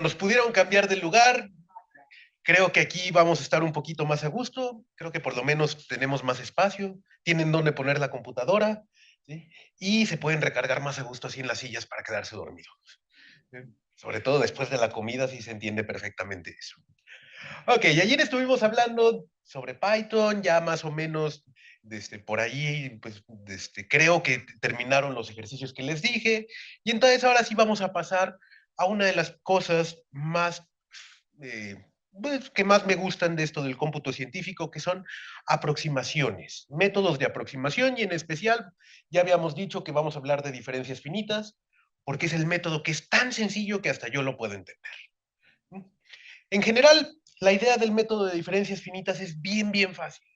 nos pudieron cambiar de lugar. Creo que aquí vamos a estar un poquito más a gusto. Creo que por lo menos tenemos más espacio. Tienen donde poner la computadora, ¿sí? Y se pueden recargar más a gusto así en las sillas para quedarse dormidos. ¿Sí? Sobre todo después de la comida, sí se entiende perfectamente eso. Ok, y ayer estuvimos hablando sobre Python, ya más o menos por ahí, pues creo que terminaron los ejercicios que les dije, y entonces ahora sí vamos a pasar a una de las cosas más, pues, que más me gustan de esto del cómputo científico, que son aproximaciones, métodos de aproximación, y en especial ya habíamos dicho que vamos a hablar de diferencias finitas, porque es el método que es tan sencillo que hasta yo lo puedo entender. En general, la idea del método de diferencias finitas es bien fácil.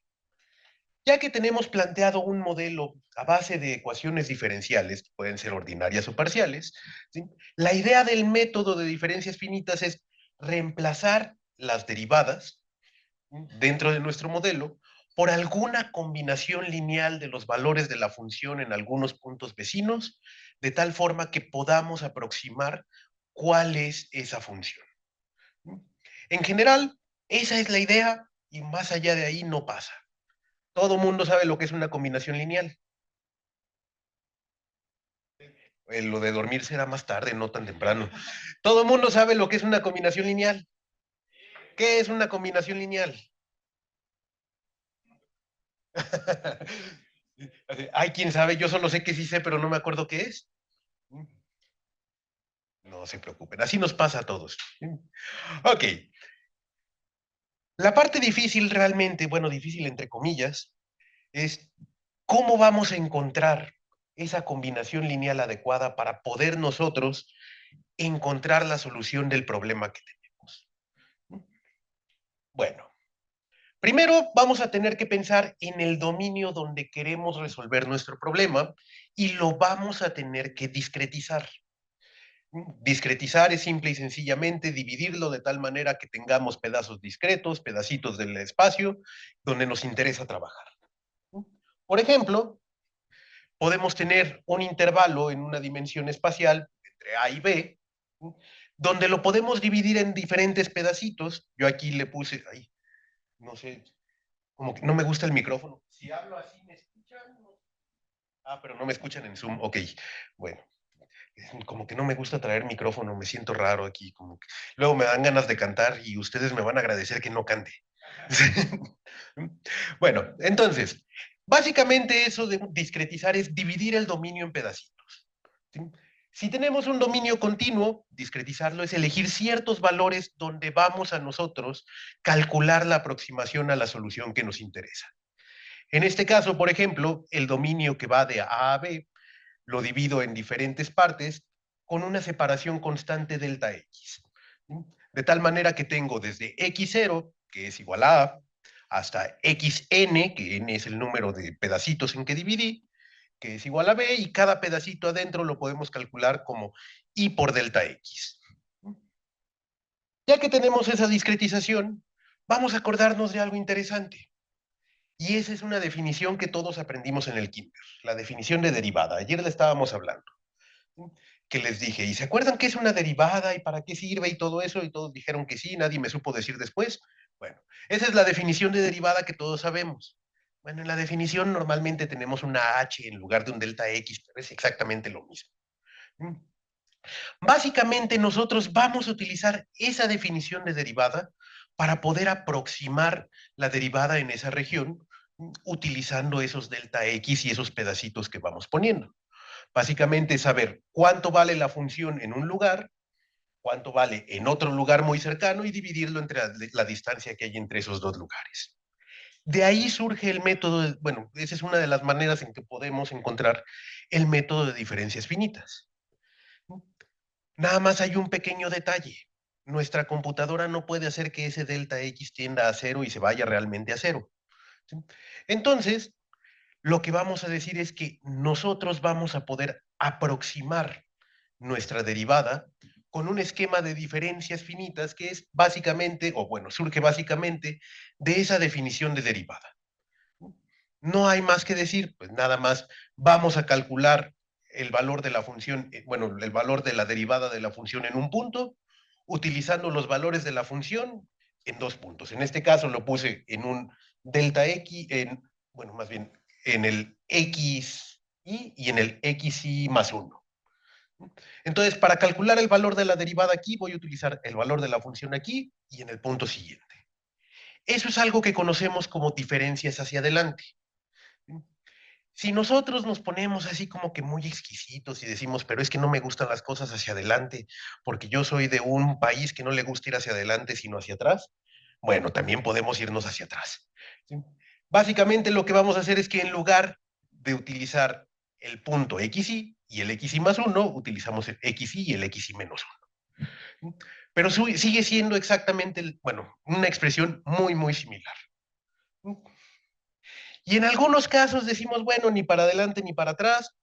Ya que tenemos planteado un modelo a base de ecuaciones diferenciales, que pueden ser ordinarias o parciales, ¿sí? La idea del método de diferencias finitas es reemplazar las derivadas, ¿sí?, dentro de nuestro modelo por alguna combinación lineal de los valores de la función en algunos puntos vecinos, de tal forma que podamos aproximar cuál es esa función. En general, esa es la idea y más allá de ahí no pasa. Todo mundo sabe lo que es una combinación lineal. Lo de dormir será más tarde, no tan temprano. Todo mundo sabe lo que es una combinación lineal. ¿Qué es una combinación lineal? Ay, quién sabe, yo solo sé que sí sé, pero no me acuerdo qué es. No se preocupen, así nos pasa a todos. Ok, la parte difícil realmente, bueno, difícil entre comillas, es cómo vamos a encontrar esa combinación lineal adecuada para poder nosotros encontrar la solución del problema que tenemos. Bueno, primero vamos a tener que pensar en el dominio donde queremos resolver nuestro problema y lo vamos a tener que discretizar. Discretizar es simple y sencillamente dividirlo de tal manera que tengamos pedazos discretos, pedacitos del espacio donde nos interesa trabajar. Por ejemplo, podemos tener un intervalo en una dimensión espacial entre A y B, donde lo podemos dividir en diferentes pedacitos. Yo aquí le puse, ay, no sé, como que no me gusta el micrófono. Si hablo así, ¿me escuchan? Ah, pero no me escuchan en Zoom. Ok, bueno, como que no me gusta traer micrófono, me siento raro aquí, como que luego me dan ganas de cantar y ustedes me van a agradecer que no cante. Bueno, entonces, básicamente eso de discretizar es dividir el dominio en pedacitos. ¿Sí? Si tenemos un dominio continuo, discretizarlo es elegir ciertos valores donde vamos a nosotros calcular la aproximación a la solución que nos interesa. En este caso, por ejemplo, el dominio que va de A a B lo divido en diferentes partes con una separación constante delta X. De tal manera que tengo desde X0, que es igual a A, hasta XN, que N es el número de pedacitos en que dividí, que es igual a B, y cada pedacito adentro lo podemos calcular como I por delta X. Ya que tenemos esa discretización, vamos a acordarnos de algo interesante. Y esa es una definición que todos aprendimos en el kinder, la definición de derivada. Ayer la estábamos hablando, que les dije, ¿y se acuerdan qué es una derivada y para qué sirve y todo eso? Y todos dijeron que sí, nadie me supo decir después. Bueno, esa es la definición de derivada que todos sabemos. Bueno, en la definición normalmente tenemos una H en lugar de un delta X, pero es exactamente lo mismo. Básicamente nosotros vamos a utilizar esa definición de derivada para poder aproximar la derivada en esa región utilizando esos delta X y esos pedacitos que vamos poniendo. Básicamente es saber cuánto vale la función en un lugar, cuánto vale en otro lugar muy cercano y dividirlo entre la distancia que hay entre esos dos lugares. De ahí surge el método, bueno, esa es una de las maneras en que podemos encontrar el método de diferencias finitas. Nada más hay un pequeño detalle. Nuestra computadora no puede hacer que ese delta X tienda a cero y se vaya realmente a cero. ¿Sí? Entonces, lo que vamos a decir es que nosotros vamos a poder aproximar nuestra derivada con un esquema de diferencias finitas que es básicamente, o bueno, surge básicamente de esa definición de derivada. No hay más que decir, pues nada más vamos a calcular el valor de la función, bueno, el valor de la derivada de la función en un punto, utilizando los valores de la función en dos puntos. En este caso lo puse en un delta x, bueno, más bien en el xy y en el xy más 1. Entonces, para calcular el valor de la derivada aquí, voy a utilizar el valor de la función aquí y en el punto siguiente. Eso es algo que conocemos como diferencias hacia adelante. Si nosotros nos ponemos así como que muy exquisitos y decimos, pero es que no me gustan las cosas hacia adelante, porque yo soy de un país que no le gusta ir hacia adelante, sino hacia atrás, bueno, también podemos irnos hacia atrás. ¿Sí? Básicamente lo que vamos a hacer es que en lugar de utilizar el punto xy y el xy más 1, utilizamos el xy y el xy menos 1. Pero sigue siendo exactamente, bueno, una expresión muy, muy similar. Y en algunos casos decimos, bueno, ni para adelante ni para atrás,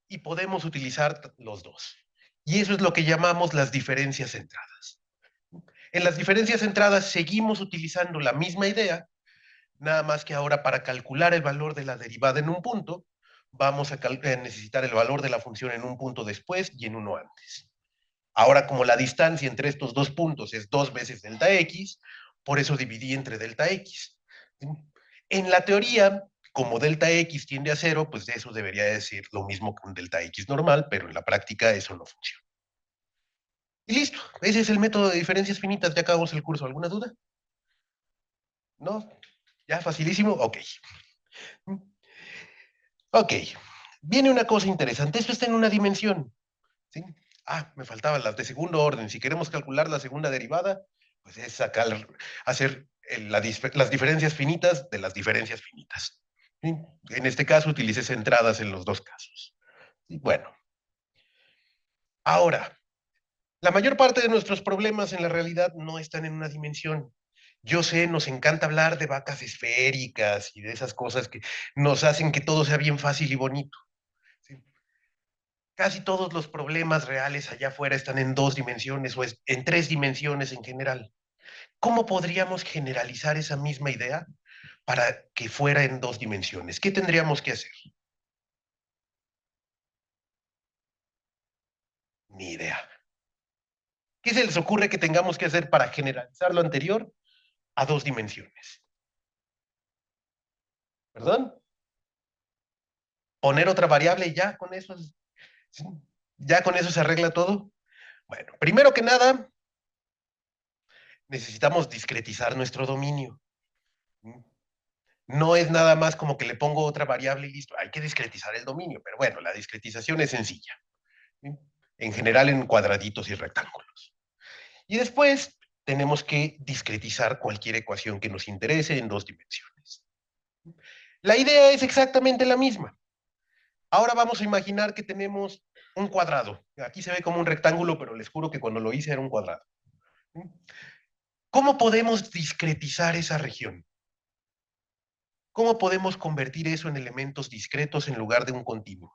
y podemos utilizar los dos. Y eso es lo que llamamos las diferencias centradas. En las diferencias centradas seguimos utilizando la misma idea, nada más que ahora para calcular el valor de la derivada en un punto, vamos a necesitar el valor de la función en un punto después y en uno antes. Ahora, como la distancia entre estos dos puntos es 2 veces delta x, por eso dividí entre delta x. En la teoría, como delta x tiende a cero, pues eso debería decir lo mismo que un delta x normal, pero en la práctica eso no funciona. Y listo, ese es el método de diferencias finitas, ya acabamos el curso. ¿Alguna duda? ¿No? ¿Ya facilísimo? Ok. Ok. Viene una cosa interesante. Esto está en una dimensión. ¿Sí? Ah, me faltaban las de segundo orden. Si queremos calcular la segunda derivada, pues es sacar, hacer las diferencias finitas de las diferencias finitas. ¿Sí? En este caso utilicé centradas en los dos casos. ¿Sí? Bueno, ahora, la mayor parte de nuestros problemas en la realidad no están en una dimensión. Yo sé, nos encanta hablar de vacas esféricas y de esas cosas que nos hacen que todo sea bien fácil y bonito. ¿Sí? Casi todos los problemas reales allá afuera están en dos dimensiones o en tres dimensiones en general. ¿Cómo podríamos generalizar esa misma idea para que fuera en dos dimensiones? ¿Qué tendríamos que hacer? Ni idea. ¿Qué se les ocurre que tengamos que hacer para generalizar lo anterior a dos dimensiones? ¿Perdón? Poner otra variable y ya con eso, ¿sí? Ya con eso se arregla todo. Bueno, primero que nada, necesitamos discretizar nuestro dominio. No es nada más como que le pongo otra variable y listo. Hay que discretizar el dominio, pero bueno, la discretización es sencilla. ¿Sí? En general en cuadraditos y rectángulos. Y después tenemos que discretizar cualquier ecuación que nos interese en dos dimensiones. La idea es exactamente la misma. Ahora vamos a imaginar que tenemos un cuadrado. Aquí se ve como un rectángulo, pero les juro que cuando lo hice era un cuadrado. ¿Cómo podemos discretizar esa región? ¿Cómo podemos convertir eso en elementos discretos en lugar de un continuo?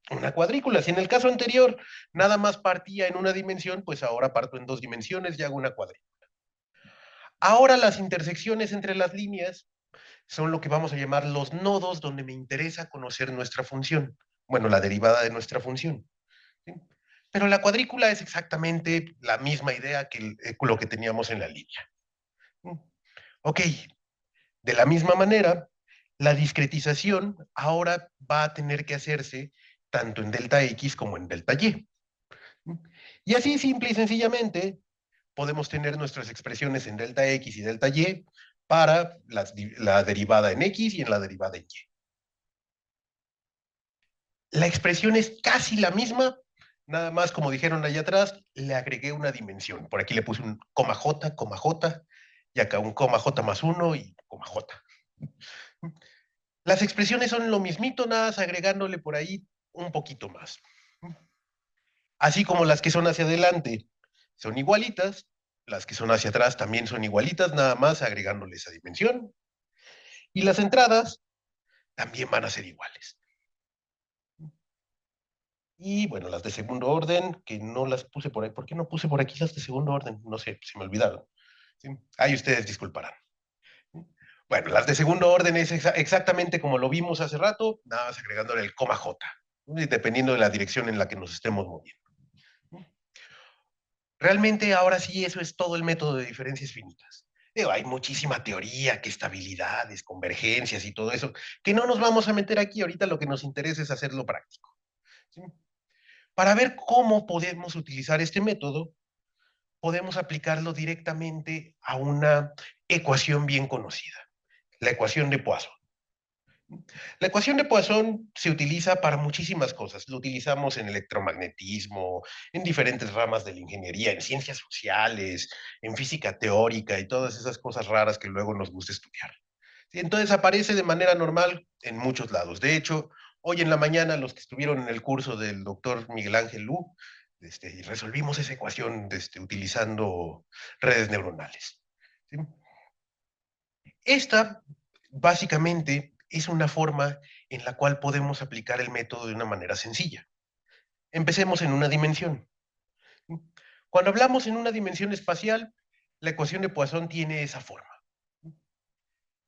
Una cuadrícula. Si en el caso anterior nada más partía en una dimensión, pues ahora parto en dos dimensiones y hago una cuadrícula. Ahora las intersecciones entre las líneas son lo que vamos a llamar los nodos donde me interesa conocer nuestra función. Bueno, la derivada de nuestra función. ¿Sí? Pero la cuadrícula es exactamente la misma idea que lo que teníamos en la línea. Ok, de la misma manera, la discretización ahora va a tener que hacerse tanto en delta X como en delta Y. Y así simple y sencillamente podemos tener nuestras expresiones en delta X y delta Y para la derivada en X y en la derivada en Y. La expresión es casi la misma, nada más como dijeron allá atrás, le agregué una dimensión. Por aquí le puse un coma J, y acá un coma J más 1 y coma J. Las expresiones son lo mismito, nada más agregándole por ahí un poquito más. Así como las que son hacia adelante son igualitas, las que son hacia atrás también son igualitas, nada más agregándole esa dimensión. Y las entradas también van a ser iguales. Y bueno, las de segundo orden, que no las puse por ahí. ¿Por qué no puse por aquí las de segundo orden? No sé, se me olvidaron. ¿Sí? Ahí ustedes disculparán. Bueno, las de segundo orden es exactamente como lo vimos hace rato, nada más agregándole el coma J, dependiendo de la dirección en la que nos estemos moviendo. Realmente ahora sí eso es todo el método de diferencias finitas. Digo, hay muchísima teoría, que estabilidades, convergencias y todo eso, que no nos vamos a meter aquí. Ahorita lo que nos interesa es hacerlo práctico. ¿Sí? Para ver cómo podemos utilizar este método, podemos aplicarlo directamente a una ecuación bien conocida, la ecuación de Poisson. La ecuación de Poisson se utiliza para muchísimas cosas. Lo utilizamos en electromagnetismo, en diferentes ramas de la ingeniería, en ciencias sociales, en física teórica y todas esas cosas raras que luego nos gusta estudiar. ¿Sí? Entonces aparece de manera normal en muchos lados. De hecho, hoy en la mañana los que estuvieron en el curso del doctor Miguel Ángel Lu, resolvimos esa ecuación utilizando redes neuronales. ¿Sí? Esta, básicamente, es una forma en la cual podemos aplicar el método de una manera sencilla. Empecemos en una dimensión. Cuando hablamos en una dimensión espacial, la ecuación de Poisson tiene esa forma.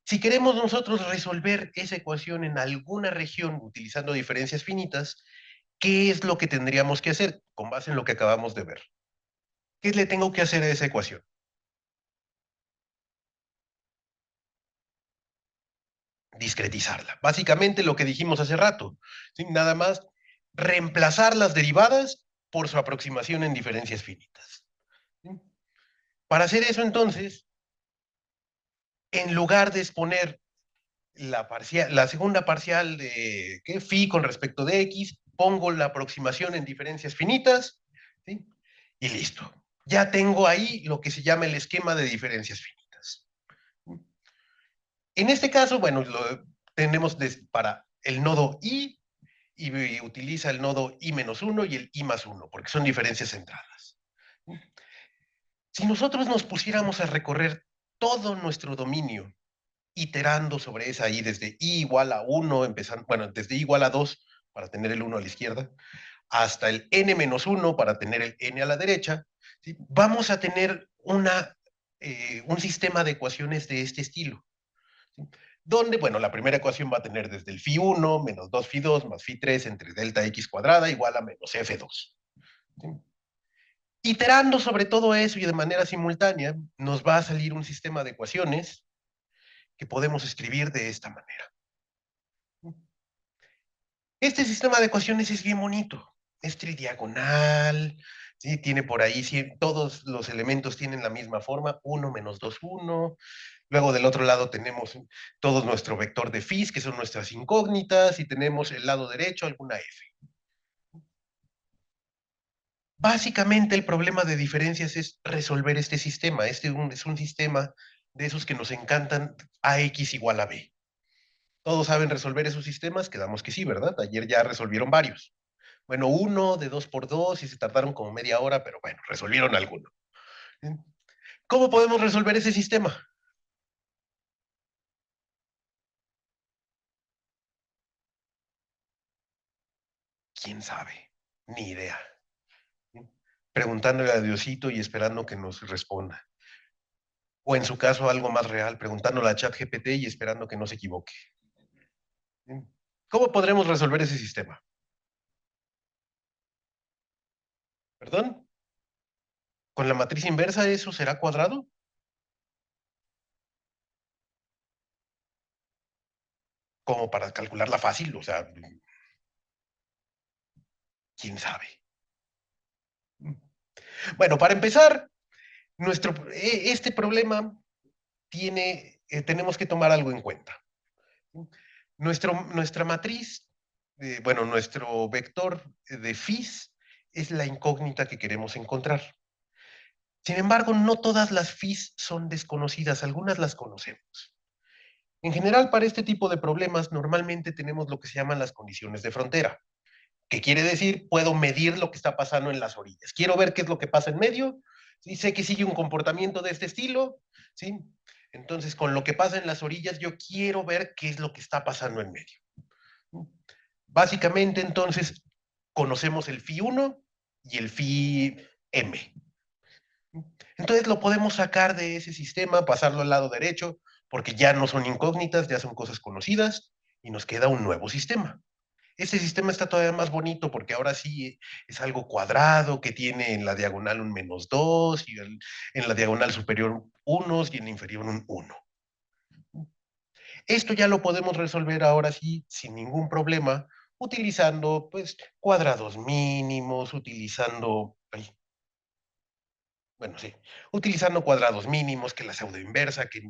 Si queremos nosotros resolver esa ecuación en alguna región utilizando diferencias finitas, ¿qué es lo que tendríamos que hacer con base en lo que acabamos de ver? ¿Qué le tengo que hacer a esa ecuación? Discretizarla. Básicamente lo que dijimos hace rato, ¿sí? Nada más reemplazar las derivadas por su aproximación en diferencias finitas. ¿Sí? Para hacer eso, entonces, en lugar de exponer la segunda parcial de ¿qué? Phi con respecto de x, pongo la aproximación en diferencias finitas, ¿sí? Y listo. Ya tengo ahí lo que se llama el esquema de diferencias finitas. En este caso, bueno, tenemos para el nodo I y utiliza el nodo I-1 y el I+1, porque son diferencias centradas. Si nosotros nos pusiéramos a recorrer todo nuestro dominio, iterando sobre esa I desde I igual a 1, empezando, bueno, desde I igual a 2, para tener el 1 a la izquierda, hasta el N-1 para tener el N a la derecha, ¿sí? Vamos a tener un sistema de ecuaciones de este estilo. ¿Sí? Donde, bueno, la primera ecuación va a tener desde el phi1 menos 2 phi2 más phi3 entre delta x cuadrada igual a menos f2. ¿Sí? Iterando sobre todo eso y de manera simultánea, nos va a salir un sistema de ecuaciones que podemos escribir de esta manera. Este sistema de ecuaciones es bien bonito, es tridiagonal, ¿sí? Tiene por ahí, sí, todos los elementos tienen la misma forma, 1 menos 2, 1. Luego del otro lado tenemos todo nuestro vector de Fis, que son nuestras incógnitas, y tenemos el lado derecho alguna F. Básicamente el problema de diferencias es resolver este sistema. Es un sistema de esos que nos encantan, AX igual a B. ¿Todos saben resolver esos sistemas? Quedamos que sí, ¿verdad? Ayer ya resolvieron varios. Bueno, uno de 2 por 2 y se tardaron como media hora, pero bueno, resolvieron alguno. ¿Cómo podemos resolver ese sistema? ¿Quién sabe? Ni idea. Preguntándole a Diosito y esperando que nos responda. O en su caso, algo más real, preguntándole a ChatGPT y esperando que no se equivoque. ¿Cómo podremos resolver ese sistema? ¿Perdón? ¿Con la matriz inversa eso será cuadrado? Como para calcularla fácil, o sea, quién sabe. Bueno, para empezar, este problema tenemos que tomar algo en cuenta. Nuestra matriz, bueno, nuestro vector de Fis es la incógnita que queremos encontrar. Sin embargo, no todas las Fis son desconocidas, algunas las conocemos. En general, para este tipo de problemas, normalmente tenemos lo que se llaman las condiciones de frontera, que quiere decir, puedo medir lo que está pasando en las orillas. Quiero ver qué es lo que pasa en medio, ¿sí? Sé que sigue un comportamiento de este estilo, ¿sí? Entonces, con lo que pasa en las orillas, yo quiero ver qué es lo que está pasando en medio. Básicamente, entonces, conocemos el phi 1 y el phi m. Entonces, lo podemos sacar de ese sistema, pasarlo al lado derecho, porque ya no son incógnitas, ya son cosas conocidas, y nos queda un nuevo sistema. Este sistema está todavía más bonito porque ahora sí es algo cuadrado que tiene en la diagonal un -2 y en la diagonal superior unos y en la inferior un 1. Esto ya lo podemos resolver ahora sí sin ningún problema utilizando pues cuadrados mínimos, bueno, sí, utilizando cuadrados mínimos, que la pseudoinversa, que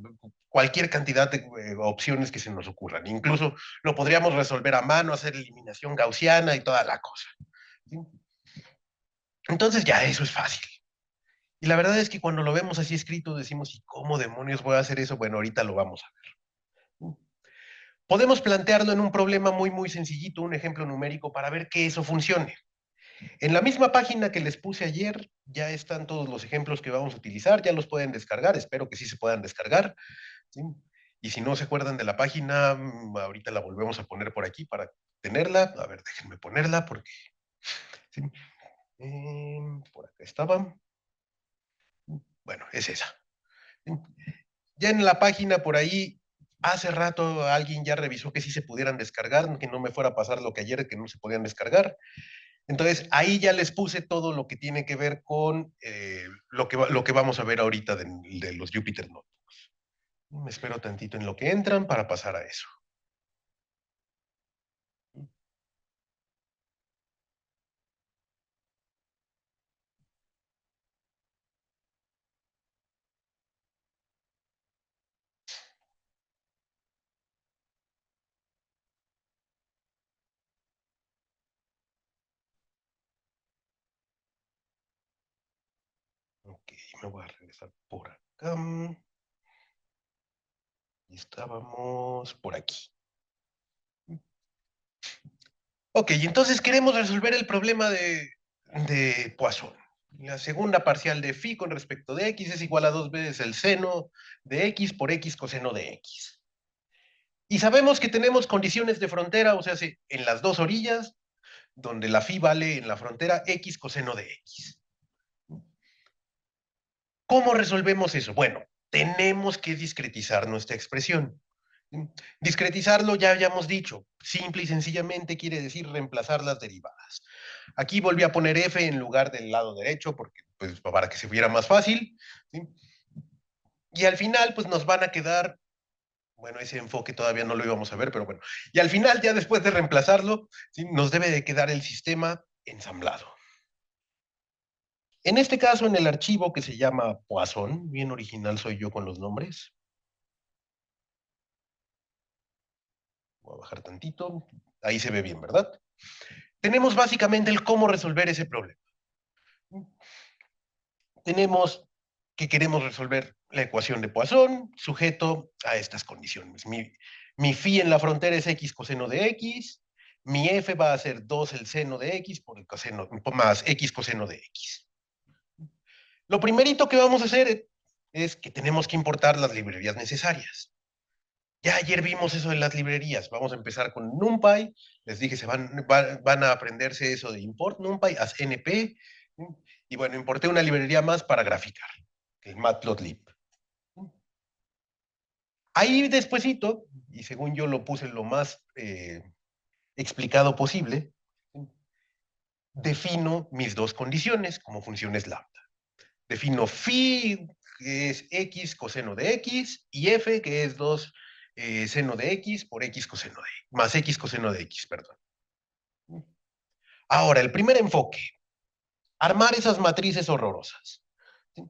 cualquier cantidad de opciones que se nos ocurran. Incluso lo podríamos resolver a mano, hacer eliminación gaussiana y toda la cosa. ¿Sí? Entonces ya eso es fácil. Y la verdad es que cuando lo vemos así escrito decimos, ¿y cómo demonios voy a hacer eso? Bueno, ahorita lo vamos a ver. Podemos plantearlo en un problema muy, muy sencillito, un ejemplo numérico para ver que eso funcione. En la misma página que les puse ayer, ya están todos los ejemplos que vamos a utilizar, ya los pueden descargar, espero que sí se puedan descargar. ¿Sí? Y si no se acuerdan de la página, ahorita la volvemos a poner por aquí para tenerla. A ver, déjenme ponerla porque... ¿sí? Por acá estaba. Bueno, es esa. ¿Sí? Ya en la página por ahí, hace rato alguien ya revisó que sí se pudieran descargar, que no me fuera a pasar lo que ayer, que no se podían descargar. Entonces, ahí ya les puse todo lo que tiene que ver con lo que vamos a ver ahorita de los Jupyter Notebooks. Me espero tantito en lo que entran para pasar a eso. Ok, me voy a regresar por acá. Y estábamos por aquí. Ok, entonces queremos resolver el problema de Poisson. La segunda parcial de phi con respecto de x es igual a 2 veces el seno de x por x coseno de x. Y sabemos que tenemos condiciones de frontera, o sea, en las dos orillas, donde la phi vale en la frontera x coseno de x. ¿Cómo resolvemos eso? Bueno, tenemos que discretizar nuestra expresión. Discretizarlo ya habíamos dicho, simple y sencillamente quiere decir reemplazar las derivadas. Aquí volví a poner f en lugar del lado derecho porque, pues, para que se viera más fácil. ¿Sí? Y al final, pues nos van a quedar, bueno, ese enfoque todavía no lo íbamos a ver, pero bueno. Y al final, ya después de reemplazarlo, ¿sí? Nos debe de quedar el sistema ensamblado. En este caso, en el archivo que se llama Poisson, bien original soy yo con los nombres. Voy a bajar tantito. Ahí se ve bien, ¿verdad? Tenemos básicamente el cómo resolver ese problema. Tenemos que queremos resolver la ecuación de Poisson sujeto a estas condiciones. Mi phi en la frontera es x coseno de x, mi f va a ser 2 el seno de x por el coseno, más x coseno de x. Lo primerito que vamos a hacer es que tenemos que importar las librerías necesarias. Ya ayer vimos eso en las librerías. Vamos a empezar con NumPy. Les dije, van a aprenderse eso de import NumPy, as np. Y bueno, importé una librería más para graficar, el Matplotlib. Ahí despuesito, y según yo lo puse lo más explicado posible, defino mis dos condiciones como funciones lambda. Defino phi, que es x coseno de x, y f, que es 2 seno de x por x coseno de x, más x coseno de x, perdón. Ahora, el primer enfoque, armar esas matrices horrorosas. ¿Sí?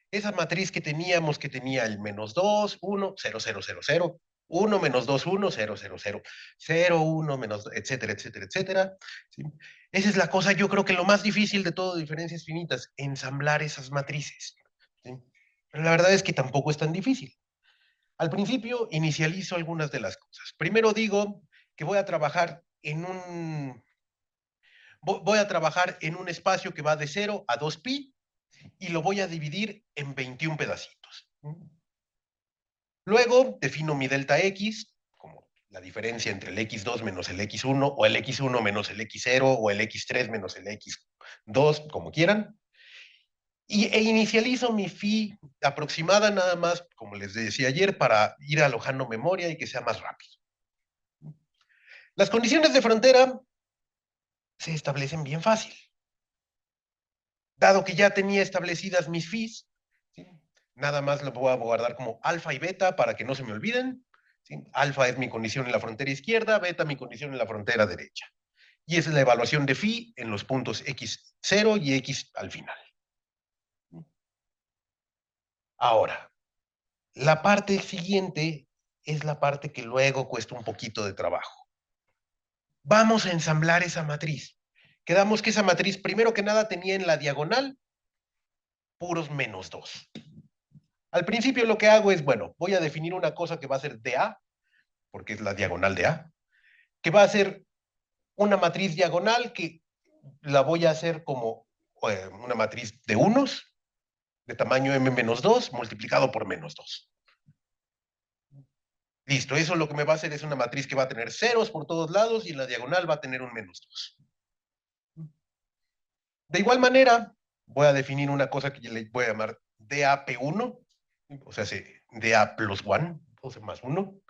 Esa matriz que teníamos, que tenía el -2, 1, 0, 0, 0, 0, 1, -2, 1, 0, 0, 0, 0, 1, menos, etcétera, etcétera, etcétera. ¿Sí? Esa es la cosa, yo creo que lo más difícil de todo diferencias finitas, ensamblar esas matrices. ¿Sí? Pero la verdad es que tampoco es tan difícil. Al principio inicializo algunas de las cosas. Primero digo que voy a trabajar en un espacio que va de 0 a 2pi y lo voy a dividir en 21 pedacitos. Luego defino mi delta x como la diferencia entre el x2 menos el x1 o el x1 menos el x0 o el x3 menos el x2, como quieran. E inicializo mi phi aproximada nada más, como les decía ayer, para ir alojando memoria y que sea más rápido. Las condiciones de frontera se establecen bien fácil. Dado que ya tenía establecidas mis fees, ¿sí? Nada más lo voy a guardar como alfa y beta para que no se me olviden. ¿Sí? Alfa es mi condición en la frontera izquierda, beta mi condición en la frontera derecha. Y esa es la evaluación de phi en los puntos x0 y x al final. Ahora, la parte siguiente es la parte que luego cuesta un poquito de trabajo. Vamos a ensamblar esa matriz. Quedamos que esa matriz, primero que nada, tenía en la diagonal puros -2. Al principio lo que hago es, bueno, voy a definir una cosa que va a ser DA, porque es la diagonal de A, que va a ser una matriz diagonal que la voy a hacer como una matriz de unos, de tamaño m-2, multiplicado por -2. Listo, eso lo que me va a hacer es una matriz que va a tener ceros por todos lados y en la diagonal va a tener un -2. De igual manera, voy a definir una cosa que yo le voy a llamar DAP1, o sea, DA plus 1, o sea, más 1,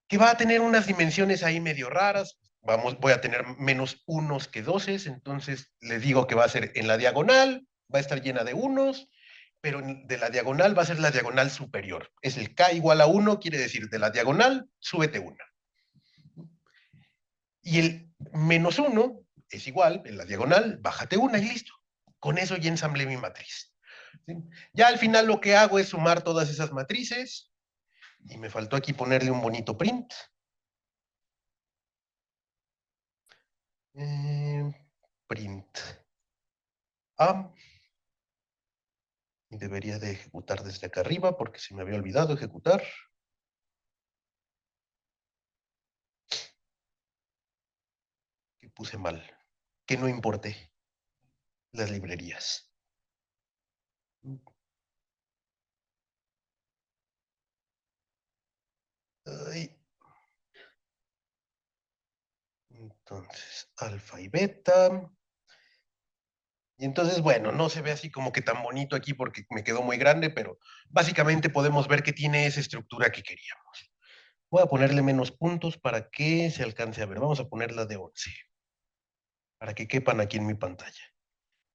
que va a tener unas dimensiones ahí medio raras. Voy a tener menos unos que doces, entonces le digo que va a ser en la diagonal, va a estar llena de unos, pero de la diagonal va a ser la diagonal superior. Es el k igual a 1, quiere decir de la diagonal, súbete una. Y el menos 1 es igual, en la diagonal, bájate una y listo. Con eso ya ensamblé mi matriz. ¿Sí? Ya al final lo que hago es sumar todas esas matrices, y me faltó aquí ponerle un bonito print. Eh, print A. Y debería de ejecutar desde acá arriba porque se me había olvidado ejecutar. Que puse mal. Que no importe las librerías. Ay. Entonces, alfa y beta. Y entonces, bueno, no se ve así como que tan bonito aquí porque me quedó muy grande, pero básicamente podemos ver que tiene esa estructura que queríamos. Voy a ponerle menos puntos para que se alcance a ver. Vamos a ponerla de 11, para que quepan aquí en mi pantalla.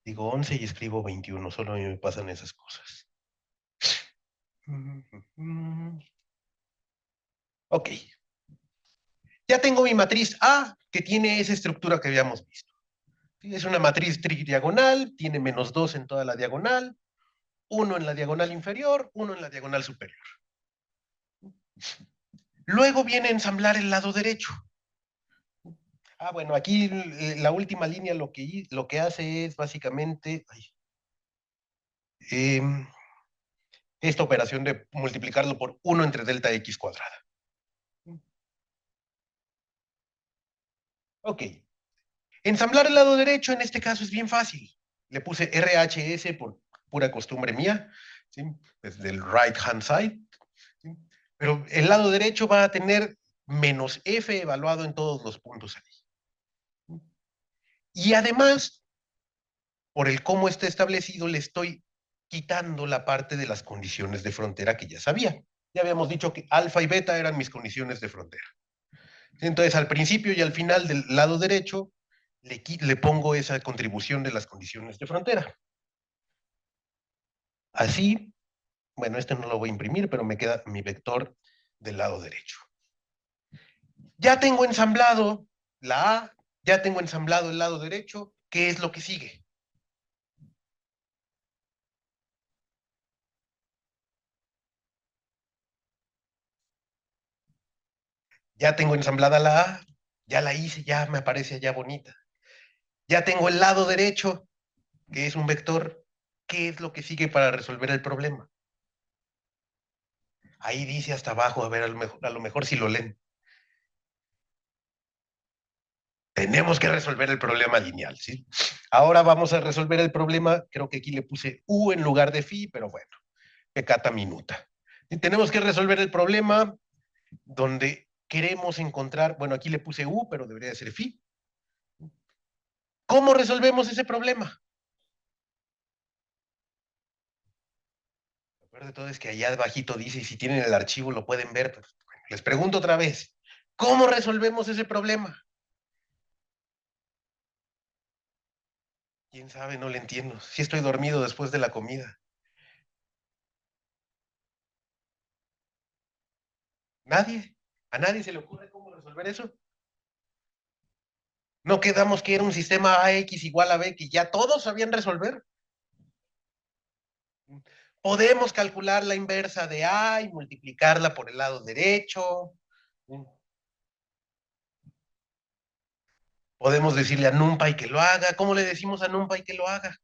Digo 11 y escribo 21, solo a mí me pasan esas cosas. Ok. Ya tengo mi matriz A, que tiene esa estructura que habíamos visto. ¿Sí? Es una matriz tridiagonal, tiene -2 en toda la diagonal, 1 en la diagonal inferior, 1 en la diagonal superior. Luego viene a ensamblar el lado derecho. Bueno, aquí la última línea lo que hace es básicamente eh, esta operación de multiplicarlo por 1 entre delta x cuadrada. Ok. Ensamblar el lado derecho en este caso es bien fácil. Le puse RHS por pura costumbre mía, ¿sí? Desde el right hand side. ¿Sí? Pero el lado derecho va a tener menos F evaluado en todos los puntos ahí. Y además, por el cómo está establecido, le estoy quitando la parte de las condiciones de frontera que ya sabía. Ya habíamos dicho que alfa y beta eran mis condiciones de frontera. Entonces, al principio y al final del lado derecho, le pongo esa contribución de las condiciones de frontera. Así, bueno, este no lo voy a imprimir, pero me queda mi vector del lado derecho. Ya tengo ensamblado la A, ya tengo ensamblado el lado derecho. ¿Qué es lo que sigue? Ya tengo ensamblada la A, ya la hice, ya me aparece allá bonita. Ya tengo el lado derecho, que es un vector. ¿Qué es lo que sigue para resolver el problema? Ahí dice hasta abajo, a ver, a lo mejor si lo leen. Tenemos que resolver el problema lineal, ¿sí? Ahora vamos a resolver el problema, creo que aquí le puse U en lugar de phi, pero bueno, pecata minuta. Y tenemos que resolver el problema donde queremos encontrar, bueno, aquí le puse U, pero debería de ser phi. ¿Cómo resolvemos ese problema? Lo peor de todo es que allá abajito dice, y si tienen el archivo lo pueden ver, pero bueno, les pregunto otra vez, ¿cómo resolvemos ese problema? ¿Quién sabe? No le entiendo. Sí estoy dormido después de la comida. ¿Nadie? ¿A nadie se le ocurre cómo resolver eso? ¿No quedamos que era un sistema AX igual a B que ya todos sabían resolver? Podemos calcular la inversa de A y multiplicarla por el lado derecho. Podemos decirle a NumPy que lo haga. ¿Cómo le decimos a NumPy que lo haga?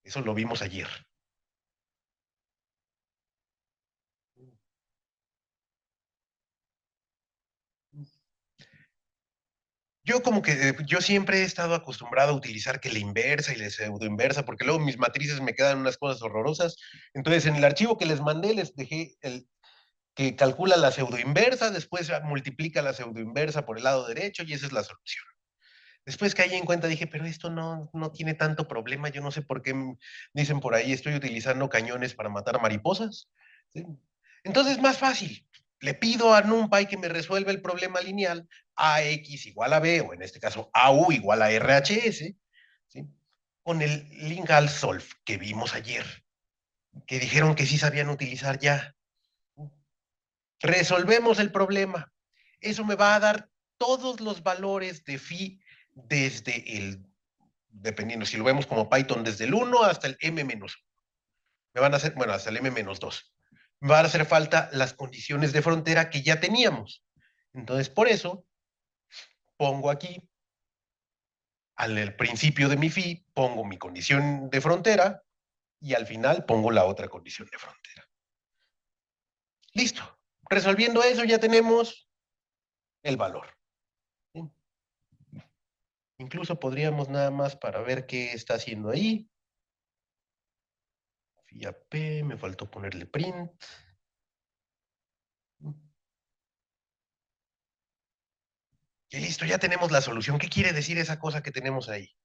Eso lo vimos ayer. Yo siempre he estado acostumbrado a utilizar que la inversa y la pseudoinversa, porque luego mis matrices me quedan unas cosas horrorosas. Entonces, en el archivo que les mandé, les dejé el que calcula la pseudoinversa, después multiplica la pseudoinversa por el lado derecho y esa es la solución. Después caí en cuenta, dije, pero esto no tiene tanto problema, yo no sé por qué dicen por ahí, estoy utilizando cañones para matar mariposas. ¿Sí? Entonces, más fácil. Le pido a NumPy que me resuelva el problema lineal AX igual a B, o en este caso AU igual a RHS, ¿sí? Con el link al solve que vimos ayer, que dijeron que sí sabían utilizar ya. Resolvemos el problema. Eso me va a dar todos los valores de phi desde dependiendo si lo vemos como Python, desde el 1 hasta el m-1. Me van a hacer, bueno, hasta el m-2. Me van a hacer falta las condiciones de frontera que ya teníamos. Entonces, por eso, pongo aquí, al principio de mi phi, pongo mi condición de frontera y al final pongo la otra condición de frontera. Listo. Resolviendo eso ya tenemos el valor. ¿Sí? Incluso podríamos nada más para ver qué está haciendo ahí. Fia P, me faltó ponerle print. Y listo, ya tenemos la solución. ¿Qué quiere decir esa cosa que tenemos ahí?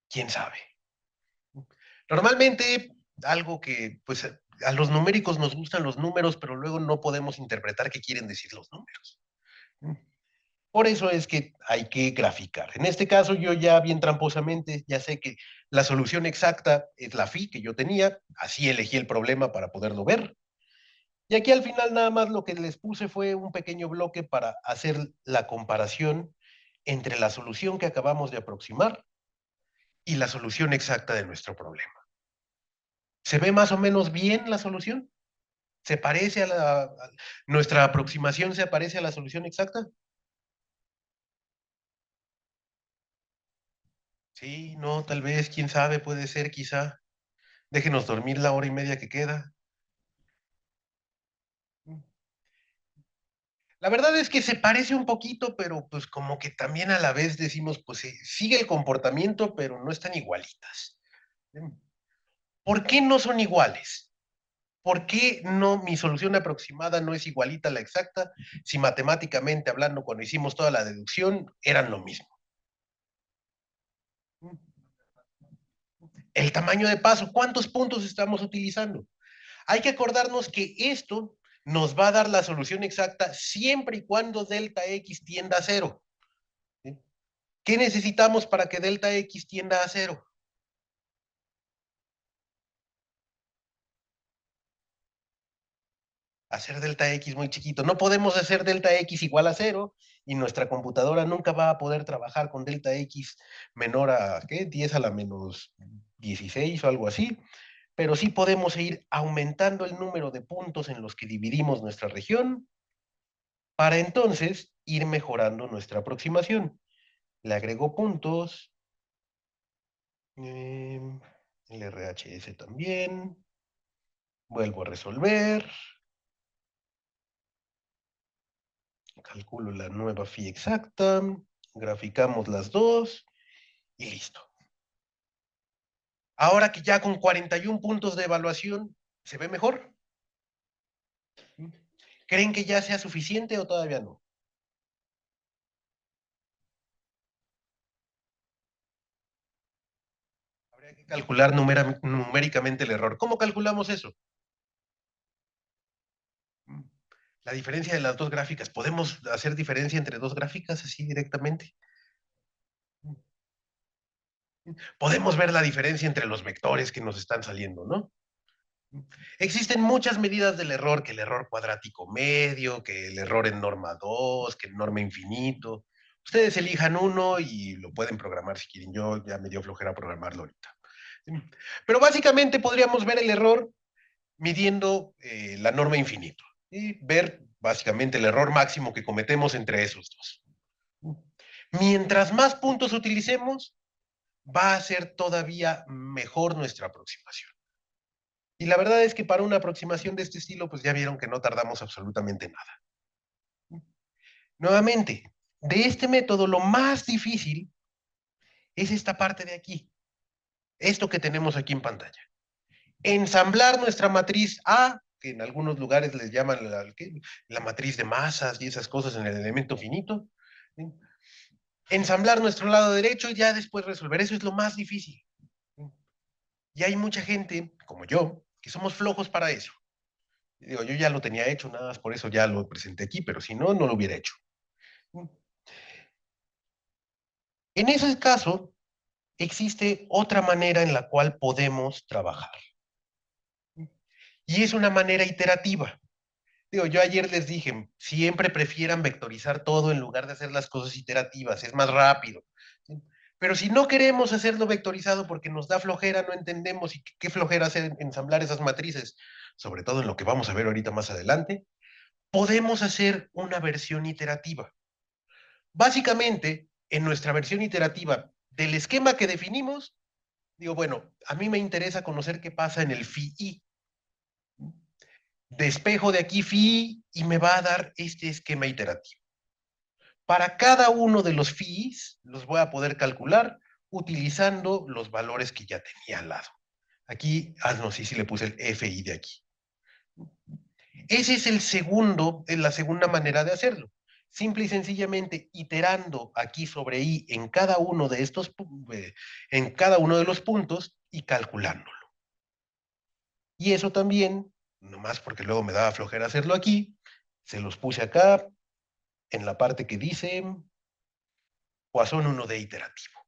¿Quién sabe? Normalmente, algo que, pues, a los numéricos nos gustan los números, pero luego no podemos interpretar qué quieren decir los números. Por eso es que hay que graficar. En este caso, yo ya bien tramposamente, ya sé que la solución exacta es la phi que yo tenía, así elegí el problema para poderlo ver. Y aquí al final nada más lo que les puse fue un pequeño bloque para hacer la comparación entre la solución que acabamos de aproximar y la solución exacta de nuestro problema. ¿Se ve más o menos bien la solución? ¿Se parece nuestra aproximación se parece a la solución exacta? Sí, no, tal vez, quién sabe, puede ser, quizá. Déjenos dormir la hora y media que queda. La verdad es que se parece un poquito, pero pues como que también a la vez decimos, pues sigue el comportamiento, pero no están igualitas. ¿Por qué no son iguales? ¿Por qué no mi solución aproximada no es igualita a la exacta si matemáticamente hablando, cuando hicimos toda la deducción, eran lo mismo? El tamaño de paso, ¿cuántos puntos estamos utilizando? Hay que acordarnos que esto nos va a dar la solución exacta siempre y cuando delta X tienda a cero. ¿Sí? ¿Qué necesitamos para que delta X tienda a cero? Hacer delta X muy chiquito. No podemos hacer delta X igual a cero y nuestra computadora nunca va a poder trabajar con delta X menor a, ¿qué? 10 a la menos 16 o algo así, pero sí podemos ir aumentando el número de puntos en los que dividimos nuestra región para entonces ir mejorando nuestra aproximación. Le agrego puntos, el RHS también, vuelvo a resolver, calculo la nueva phi exacta, graficamos las dos y listo. Ahora que ya con 41 puntos de evaluación, ¿se ve mejor? ¿Creen que ya sea suficiente o todavía no? Habría que calcular numéricamente el error. ¿Cómo calculamos eso? La diferencia de las dos gráficas. ¿Podemos hacer diferencia entre dos gráficas así directamente? Podemos ver la diferencia entre los vectores que nos están saliendo, ¿no? Existen muchas medidas del error, que el error cuadrático medio, que el error en norma 2, que el norma infinito. Ustedes elijan uno y lo pueden programar si quieren. Yo ya me dio flojera programarlo ahorita. Pero básicamente podríamos ver el error midiendo la norma infinito y ver básicamente el error máximo que cometemos entre esos dos. Mientras más puntos utilicemos, va a ser todavía mejor nuestra aproximación. Y la verdad es que para una aproximación de este estilo, pues ya vieron que no tardamos absolutamente nada. Nuevamente, de este método lo más difícil es esta parte de aquí, esto que tenemos aquí en pantalla. Ensamblar nuestra matriz A, que en algunos lugares les llaman la matriz de masas y esas cosas en el elemento finito. ¿Sí? Ensamblar nuestro lado derecho y ya después resolver. Eso es lo más difícil. ¿Sí? Y hay mucha gente, como yo, que somos flojos para eso. Digo, yo ya lo tenía hecho, nada más por eso ya lo presenté aquí, pero si no, no lo hubiera hecho. En ese caso, existe otra manera en la cual podemos trabajar. Y es una manera iterativa. Digo, yo ayer les dije, siempre prefieran vectorizar todo en lugar de hacer las cosas iterativas, es más rápido. ¿Sí? Pero si no queremos hacerlo vectorizado porque nos da flojera, no entendemos y qué flojera hacer ensamblar esas matrices, sobre todo en lo que vamos a ver ahorita más adelante, podemos hacer una versión iterativa. Básicamente, en nuestra versión iterativa del esquema que definimos, digo, bueno, a mí me interesa conocer qué pasa en el phi i. Despejo de aquí phi y me va a dar este esquema iterativo. Para cada uno de los phis los voy a poder calcular utilizando los valores que ya tenía al lado. Aquí, no sé si le puse el fi de aquí. Ese es la segunda manera de hacerlo. Simple y sencillamente iterando aquí sobre i en cada uno de en cada uno de los puntos y calculándolo. Y eso también, nomás porque luego me daba flojera hacerlo aquí, se los puse acá en la parte que dice Poisson 1D iterativo.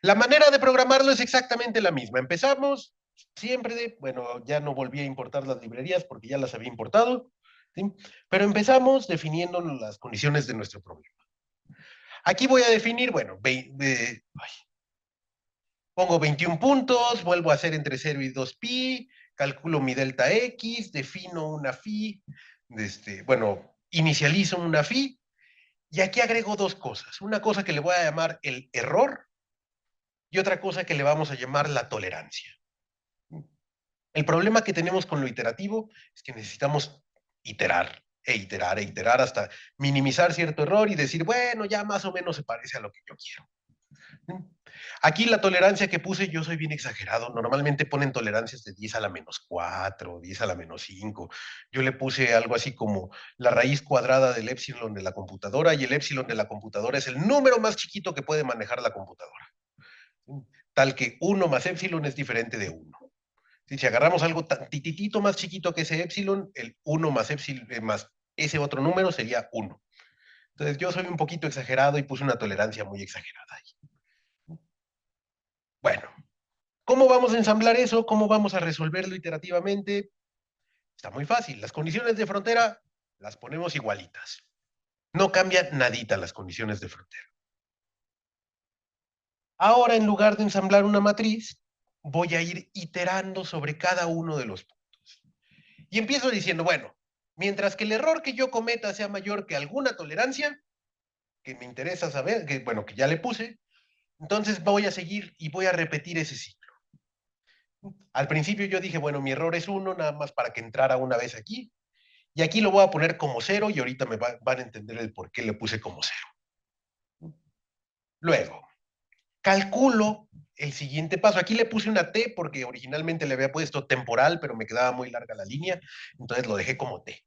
La manera de programarlo es exactamente la misma. Empezamos siempre bueno, ya no volví a importar las librerías porque ya las había importado, ¿sí? Pero empezamos definiendo las condiciones de nuestro problema. Aquí voy a definir, bueno, pongo 21 puntos, vuelvo a hacer entre 0 y 2pi, calculo mi delta x, defino una phi, bueno, inicializo una phi, y aquí agrego dos cosas. Una cosa que le voy a llamar el error y otra cosa que le vamos a llamar la tolerancia. El problema que tenemos con lo iterativo es que necesitamos iterar e iterar hasta minimizar cierto error y decir, bueno, ya más o menos se parece a lo que yo quiero. Aquí la tolerancia que puse, yo soy bien exagerado. Normalmente ponen tolerancias de 10 a la menos 4, 10 a la menos 5. Yo le puse algo así como la raíz cuadrada del épsilon de la computadora y el épsilon de la computadora es el número más chiquito que puede manejar la computadora. Tal que 1 más épsilon es diferente de 1. Si agarramos algo tantitito más chiquito que ese épsilon, el 1 más épsilon más ese otro número sería 1. Entonces yo soy un poquito exagerado y puse una tolerancia muy exagerada ahí. Bueno, ¿cómo vamos a ensamblar eso? ¿Cómo vamos a resolverlo iterativamente? Está muy fácil. Las condiciones de frontera las ponemos igualitas. No cambia nadita las condiciones de frontera. Ahora, en lugar de ensamblar una matriz, voy a ir iterando sobre cada uno de los puntos. Y empiezo diciendo, bueno, mientras que el error que yo cometa sea mayor que alguna tolerancia, que me interesa saber, que bueno, que ya le puse, entonces voy a seguir y voy a repetir ese ciclo. Al principio yo dije, bueno, mi error es 1, nada más para que entrara una vez aquí, y aquí lo voy a poner como 0 y ahorita van a entender el por qué le puse como 0. Luego, calculo el siguiente paso. Aquí le puse una T porque originalmente le había puesto temporal, pero me quedaba muy larga la línea, entonces lo dejé como T.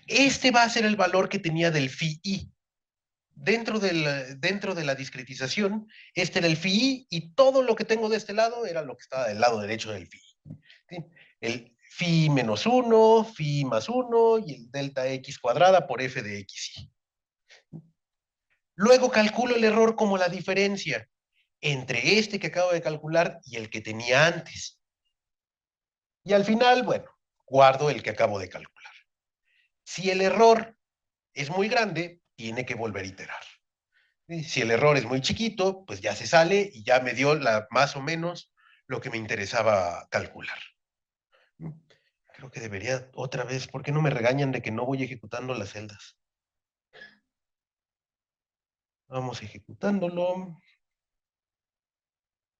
Este va a ser el valor que tenía del phi i. Dentro de la discretización, este era el phi i y todo lo que tengo de este lado era lo que estaba del lado derecho del phi i. ¿Sí? El phi menos 1, phi más 1 y el delta x cuadrada por f de xi. Luego calculo el error como la diferencia entre este que acabo de calcular y el que tenía antes. Y al final, bueno, guardo el que acabo de calcular. Si el error es muy grande, tiene que volver a iterar. Y si el error es muy chiquito, pues ya se sale y ya me dio más o menos lo que me interesaba calcular. Creo que debería otra vez, ¿por qué no me regañan de que no voy ejecutando las celdas? Vamos ejecutándolo.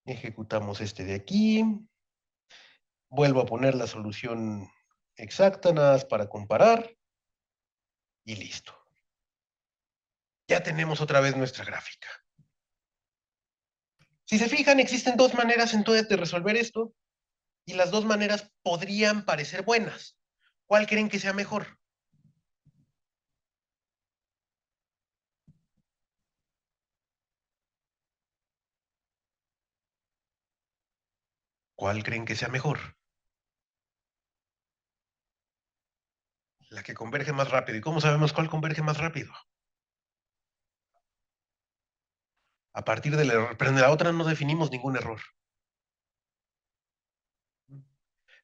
Ejecutamos este de aquí. Vuelvo a poner la solución exacta, nada más para comparar. Y listo. Ya tenemos otra vez nuestra gráfica. Si se fijan, existen dos maneras entonces de resolver esto y las dos maneras podrían parecer buenas. ¿Cuál creen que sea mejor? ¿Cuál creen que sea mejor? La que converge más rápido. ¿Y cómo sabemos cuál converge más rápido? A partir del error. Pero en la otra no definimos ningún error.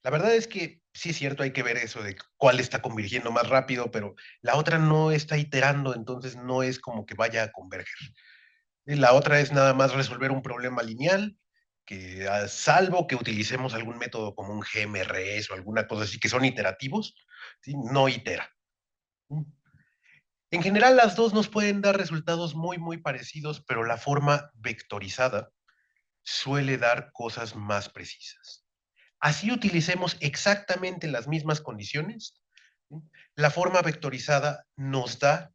La verdad es que sí es cierto, hay que ver eso de cuál está convergiendo más rápido, pero la otra no está iterando, entonces no es como que vaya a converger. Y la otra es nada más resolver un problema lineal, que salvo que utilicemos algún método como un GMRS o alguna cosa así, que son iterativos, ¿sí? No itera. En general, las dos nos pueden dar resultados muy, muy parecidos, pero la forma vectorizada suele dar cosas más precisas. Así utilicemos exactamente las mismas condiciones, ¿sí? La forma vectorizada nos da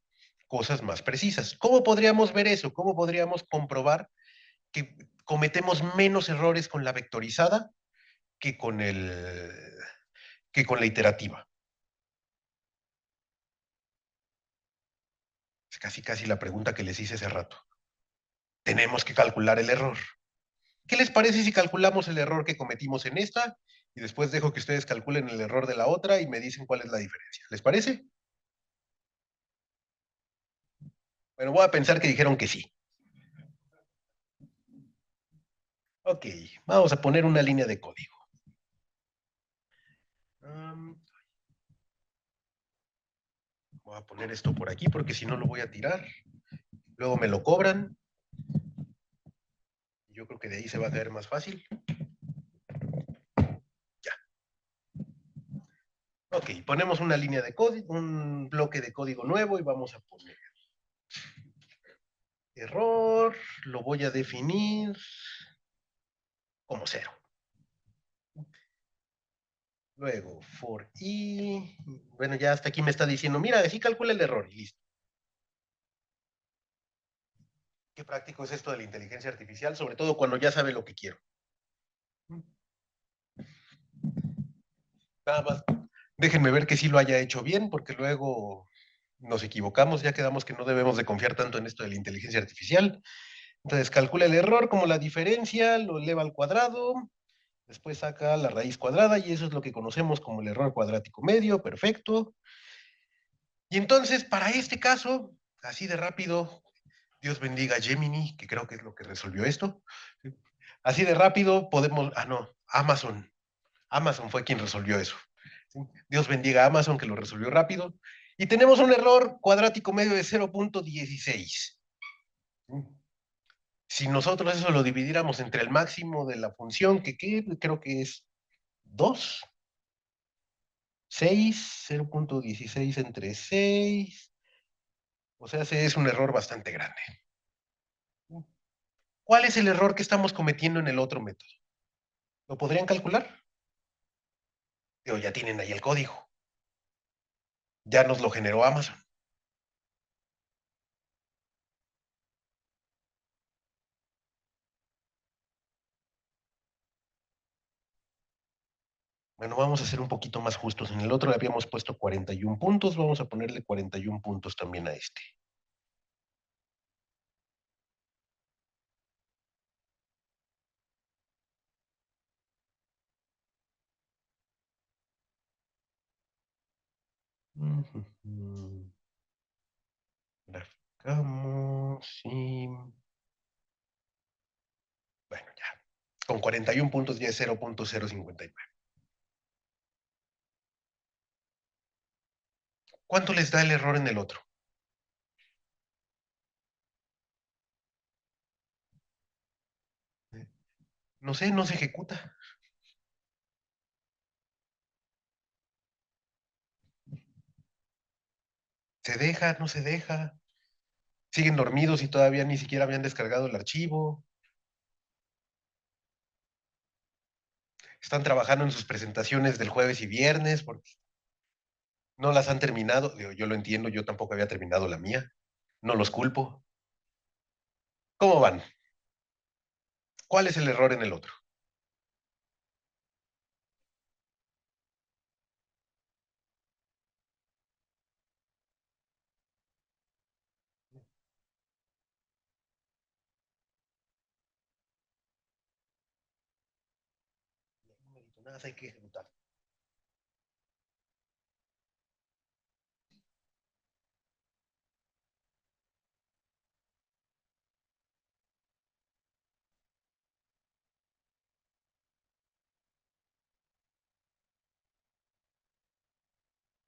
cosas más precisas. ¿Cómo podríamos ver eso? ¿Cómo podríamos comprobar que cometemos menos errores con la vectorizada que que con la iterativa? Es casi casi la pregunta que les hice hace rato. Tenemos que calcular el error. ¿Qué les parece si calculamos el error que cometimos en esta y después dejo que ustedes calculen el error de la otra y me dicen cuál es la diferencia? ¿Les parece? Bueno, voy a pensar que dijeron que sí. Ok, vamos a poner una línea de código. Um, Voy a poner esto por aquí porque si no lo voy a tirar. Luego me lo cobran. Yo creo que de ahí se va a caer más fácil. Ya. Ok, ponemos una línea de código, un bloque de código nuevo y vamos a poner error. Lo voy a definir como cero. Luego, for i. Bueno, ya hasta aquí me está diciendo, mira, así calcula el error y listo. Qué práctico es esto de la inteligencia artificial, sobre todo cuando ya sabe lo que quiero. Nada más, déjenme ver que sí lo haya hecho bien, porque luego nos equivocamos, ya quedamos que no debemos de confiar tanto en esto de la inteligencia artificial. Entonces, calcula el error como la diferencia, lo eleva al cuadrado, después saca la raíz cuadrada y eso es lo que conocemos como el error cuadrático medio, perfecto. Y entonces, para este caso, así de rápido, Dios bendiga a Gemini, que creo que es lo que resolvió esto. Así de rápido podemos, no, Amazon. Amazon fue quien resolvió eso. ¿Sí? Dios bendiga a Amazon que lo resolvió rápido. Y tenemos un error cuadrático medio de 0.16. ¿Sí? Si nosotros eso lo dividiéramos entre el máximo de la función, que creo que es 2, 6, 0.16 entre 6, o sea, ese es un error bastante grande. ¿Cuál es el error que estamos cometiendo en el otro método? ¿Lo podrían calcular? Pero ya tienen ahí el código. Ya nos lo generó Amazon. Bueno, vamos a ser un poquito más justos. En el otro le habíamos puesto 41 puntos, vamos a ponerle 41 puntos también a este. Graficamos. 41 puntos ya es 0.059. ¿Cuánto les da el error en el otro? No sé, no se ejecuta. ¿Se deja? ¿No se deja? Siguen dormidos y todavía ni siquiera habían descargado el archivo. Están trabajando en sus presentaciones del jueves y viernes porque no las han terminado. Digo, yo lo entiendo, yo tampoco había terminado la mía. No los culpo. ¿Cómo van? ¿Cuál es el error en el otro? Nada, hay que ejecutar.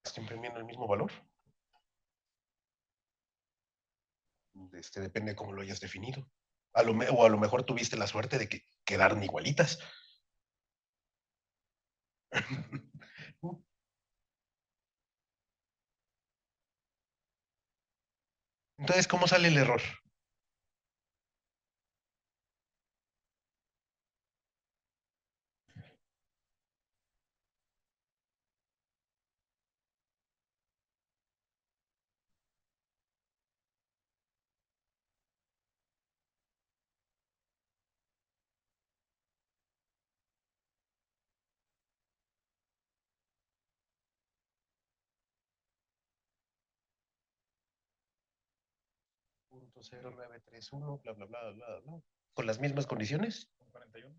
¿Está imprimiendo el mismo valor? Depende de cómo lo hayas definido. O a lo mejor tuviste la suerte de que quedaron igualitas. Entonces, ¿cómo sale el error? 0.0931, bla, bla, bla, bla, bla. ¿Con las mismas condiciones? 41.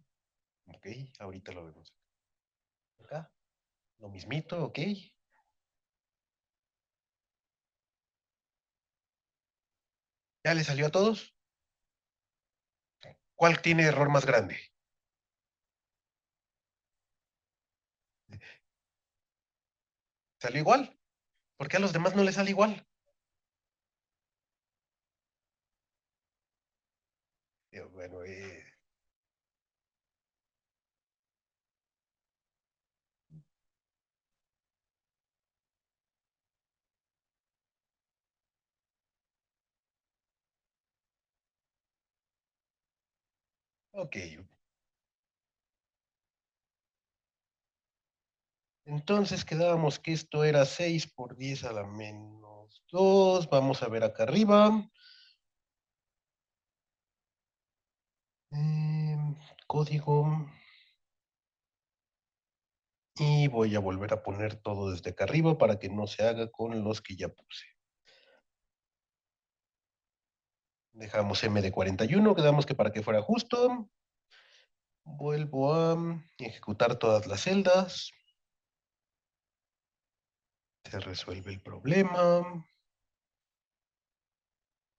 Ok, ahorita lo vemos. Acá, lo mismito, ok. ¿Ya le salió a todos? ¿Cuál tiene error más grande? ¿Salió igual? ¿Por qué a los demás no les sale igual? Bueno, ok. Entonces quedábamos que esto era 6 por 10 a la menos 2. Vamos a ver acá arriba. Em, Código. Y voy a volver a poner todo desde acá arriba para que no se haga con los que ya puse. Dejamos M de 41, quedamos que para que fuera justo. Vuelvo a ejecutar todas las celdas. Se resuelve el problema.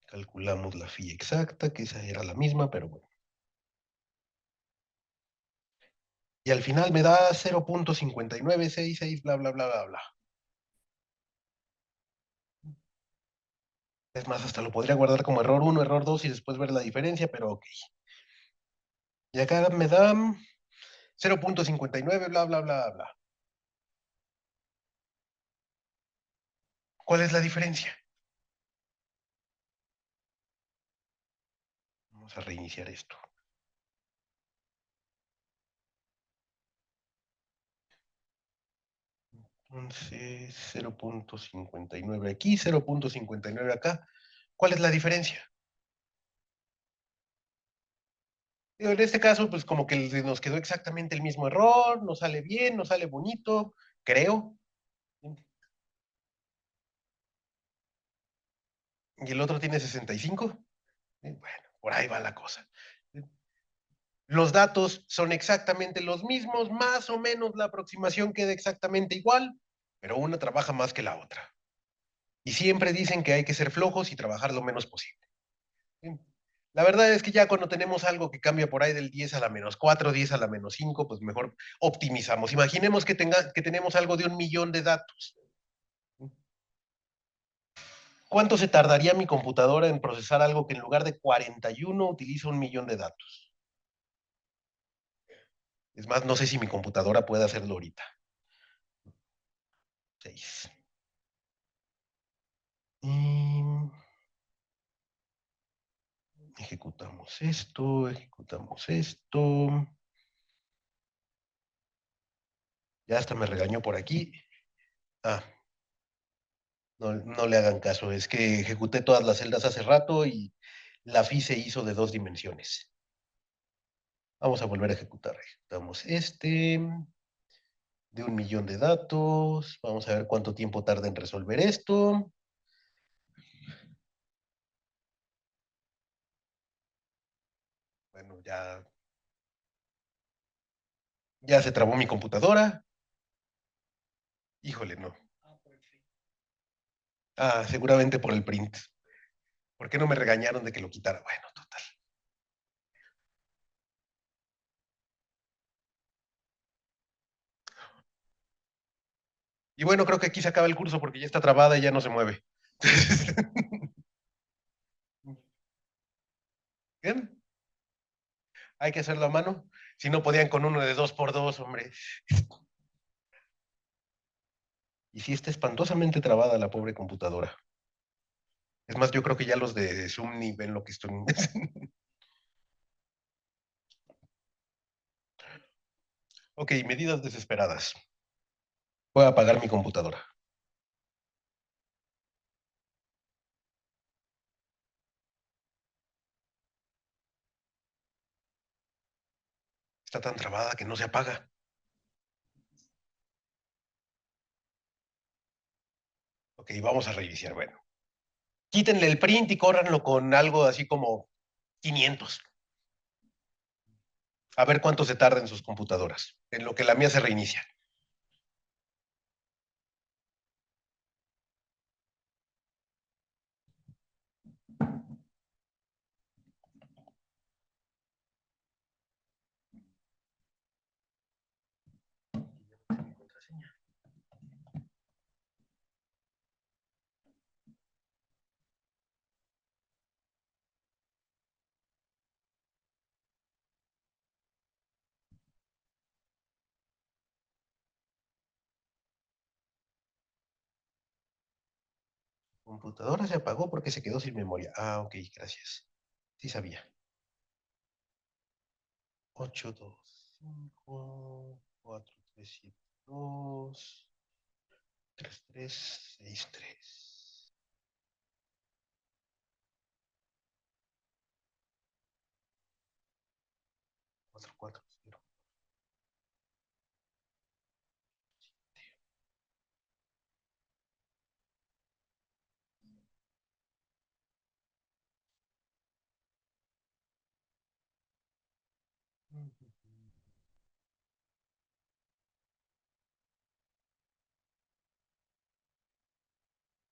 Calculamos la phi exacta, que esa era la misma, pero bueno. Y al final me da 0.5966, bla, bla, bla, bla, bla. Es más, hasta lo podría guardar como error 1, error 2 y después ver la diferencia, pero ok. Y acá me da 0.59, bla, bla, bla, bla. ¿Cuál es la diferencia? Vamos a reiniciar esto. Entonces, 0.59 aquí, 0.59 acá. ¿Cuál es la diferencia? En este caso, pues como que nos quedó exactamente el mismo error, nos sale bien, nos sale bonito, creo. Y el otro tiene 65. Bueno, por ahí va la cosa. Los datos son exactamente los mismos, más o menos la aproximación queda exactamente igual, pero una trabaja más que la otra. Y siempre dicen que hay que ser flojos y trabajar lo menos posible. La verdad es que ya cuando tenemos algo que cambia por ahí del 10 a la -4, 10 a la -5, pues mejor optimizamos. Imaginemos que tenemos algo de 1 millón de datos. ¿Cuánto se tardaría mi computadora en procesar algo que en lugar de 41 utiliza 1 millón de datos? Es más, no sé si mi computadora puede hacerlo ahorita. 6. Ejecutamos esto. Ya hasta me regañó por aquí. Ah, no, no le hagan caso, es que ejecuté todas las celdas hace rato y la FI se hizo de 2 dimensiones. Vamos a volver a ejecutar. Ejecutamos este de 1 millón de datos. Vamos a ver cuánto tiempo tarda en resolver esto. Bueno, ya se trabó mi computadora. Híjole, no. Ah, seguramente por el print. ¿Por qué no me regañaron de que lo quitara? Bueno, total. Y bueno, creo que aquí se acaba el curso porque ya está trabada y ya no se mueve. Bien, hay que hacerlo a mano. Si no podían con uno de 2x2, hombre. Y sí está espantosamente trabada la pobre computadora. Es más, yo creo que ya los de Zoom ni ven lo que estoy. Ok, medidas desesperadas. Voy a apagar mi computadora. Está tan trabada que no se apaga. Ok, vamos a reiniciar. Bueno, quítenle el print y córranlo con algo así como 500. A ver cuánto se tarda en sus computadoras. En lo que la mía se reinicia. Computadora se apagó porque se quedó sin memoria. Ah, ok, gracias. Sí sabía. 82543723363. 440.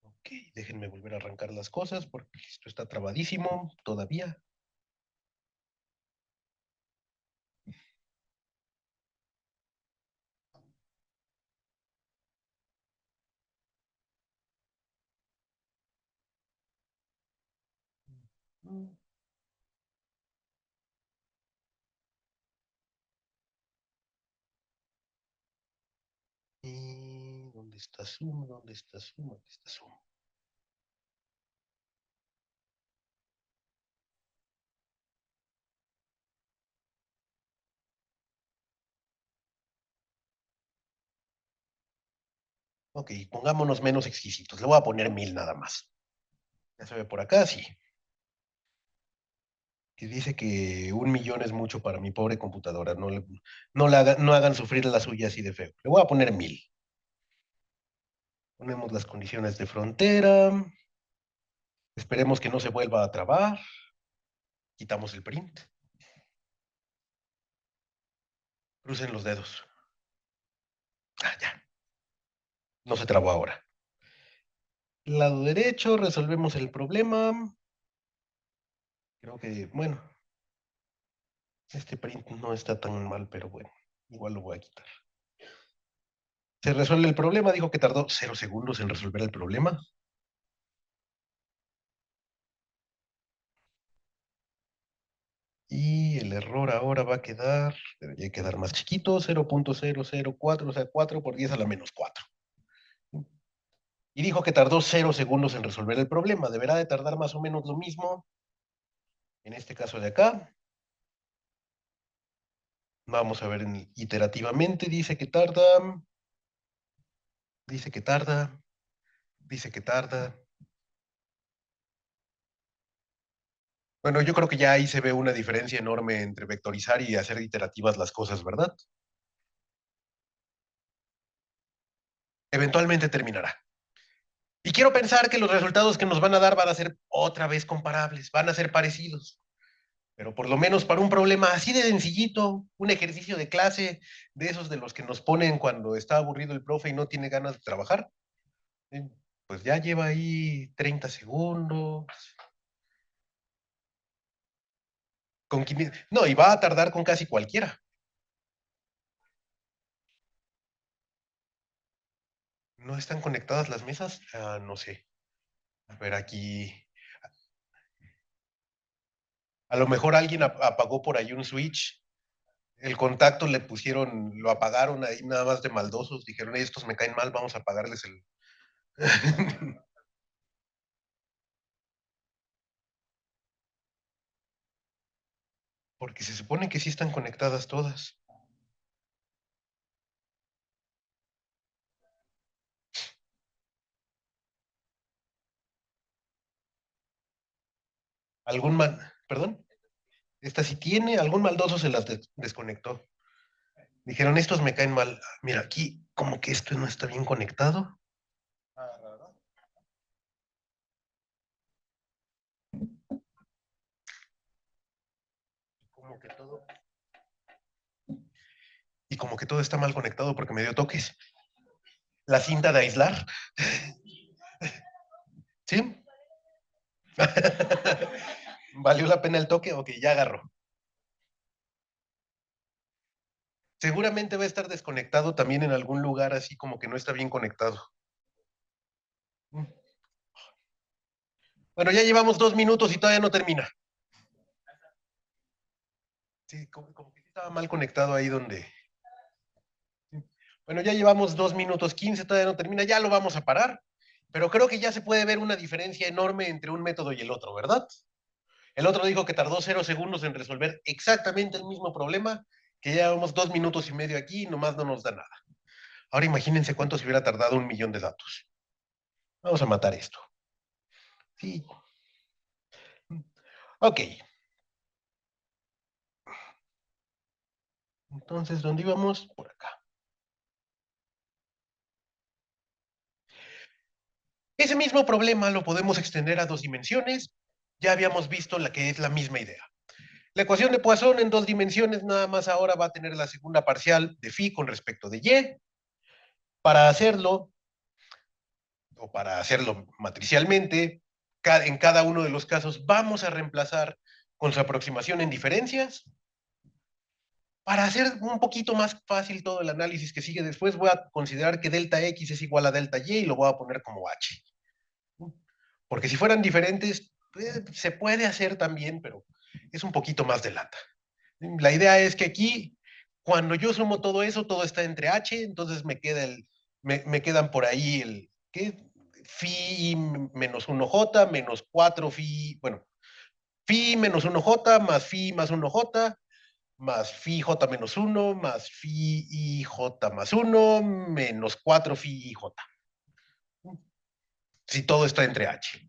Ok, déjenme volver a arrancar las cosas porque esto está trabadísimo todavía. ¿Y dónde está Zoom? ¿Dónde está Zoom? ¿Dónde está Zoom? Ok, pongámonos menos exquisitos. Le voy a poner 1000 nada más. Ya se ve por acá, sí. Que dice que 1 millón es mucho para mi pobre computadora. No hagan sufrir la suya así de feo. Le voy a poner 1000. Ponemos las condiciones de frontera. Esperemos que no se vuelva a trabar. Quitamos el print. Crucen los dedos. Ah, ya. No se trabó ahora. Lado derecho, resolvemos el problema. Creo que, bueno, este print no está tan mal, pero bueno, igual lo voy a quitar. Se resuelve el problema, dijo que tardó 0 segundos en resolver el problema. Y el error ahora va a quedar, debería quedar más chiquito, 0.004, o sea, 4 por 10 a la menos 4. Y dijo que tardó 0 segundos en resolver el problema. Deberá de tardar más o menos lo mismo en este caso de acá. Vamos a ver iterativamente. Dice que tarda, dice que tarda. Bueno, yo creo que ya ahí se ve una diferencia enorme entre vectorizar y hacer iterativas las cosas, ¿verdad? Eventualmente terminará. Y quiero pensar que los resultados que nos van a dar van a ser otra vez comparables, van a ser parecidos. Pero por lo menos para un problema así de sencillito, un ejercicio de clase de esos de los que nos ponen cuando está aburrido el profe y no tiene ganas de trabajar, ¿sí? Pues ya lleva ahí 30 segundos. No, y va a tardar con casi cualquiera. ¿No están conectadas las mesas? Ah, no sé. A ver, aquí. A lo mejor alguien apagó por ahí un switch. El contacto le pusieron, lo apagaron ahí nada más de maldosos. Dijeron, estos me caen mal, vamos a apagarles el. Porque se supone que sí están conectadas todas. Algún mal, perdón, esta sí tiene, algún maldoso se las desconectó. Dijeron, estos me caen mal. Mira, aquí como que esto no está bien conectado. Como que todo, y como que todo está mal conectado porque me dio toques. La cinta de aislar, ¿sí? ¿Valió la pena el toque? Ok, ya agarró. Seguramente va a estar desconectado también en algún lugar así como que no está bien conectado. Bueno, ya llevamos 2 minutos y todavía no termina. Sí, como que sí estaba mal conectado ahí donde. Bueno, ya llevamos 2 minutos 15, todavía no termina, ya lo vamos a parar. Pero creo que ya se puede ver una diferencia enorme entre un método y el otro, ¿verdad? El otro dijo que tardó 0 segundos en resolver exactamente el mismo problema, que ya llevamos 2 minutos y medio aquí y nomás no nos da nada. Ahora imagínense cuánto se hubiera tardado 1 millón de datos. Vamos a matar esto. Sí. Ok. Entonces, ¿dónde íbamos? Por acá. Ese mismo problema lo podemos extender a 2 dimensiones. Ya habíamos visto la que es la misma idea. La ecuación de Poisson en 2 dimensiones nada más ahora va a tener la segunda parcial de phi con respecto de y. Para hacerlo, o para hacerlo matricialmente, en cada uno de los casos vamos a reemplazar con su aproximación en diferencias. Para hacer un poquito más fácil todo el análisis que sigue después, voy a considerar que delta X es igual a delta Y y lo voy a poner como H. Porque si fueran diferentes, se puede hacer también, pero es un poquito más de lata. La idea es que aquí, cuando yo sumo todo eso, todo está entre H, entonces me quedan por ahí ¿qué? Phi menos 1J menos 4 phi, bueno, phi menos 1J más phi más 1J más phi J menos 1 más phi IJ más 1 menos 4 phi IJ. Si todo está entre H.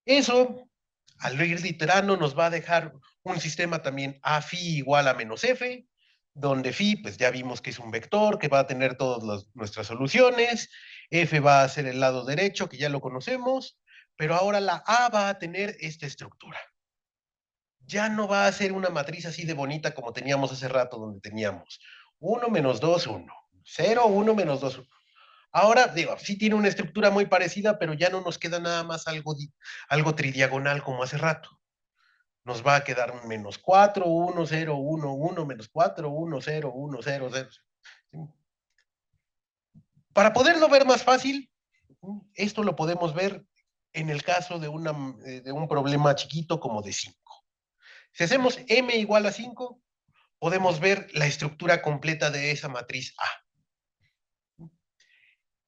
Eso, al ir iterando, nos va a dejar un sistema también A phi igual a menos F, donde phi, pues ya vimos que es un vector que va a tener todas nuestras soluciones, F va a ser el lado derecho, que ya lo conocemos, pero ahora la A va a tener esta estructura. Ya no va a ser una matriz así de bonita como teníamos hace rato, donde teníamos 1 menos 2 1, 0, 1 menos 2 1. Ahora, digo, sí tiene una estructura muy parecida, pero ya no nos queda nada más algo tridiagonal como hace rato. Nos va a quedar un menos 4, 1, 0, 1, 1, menos 4, 1, 0, 1, 0, 0. Para poderlo ver más fácil, esto lo podemos ver en el caso de un problema chiquito como de 5. Si hacemos m igual a 5, podemos ver la estructura completa de esa matriz A.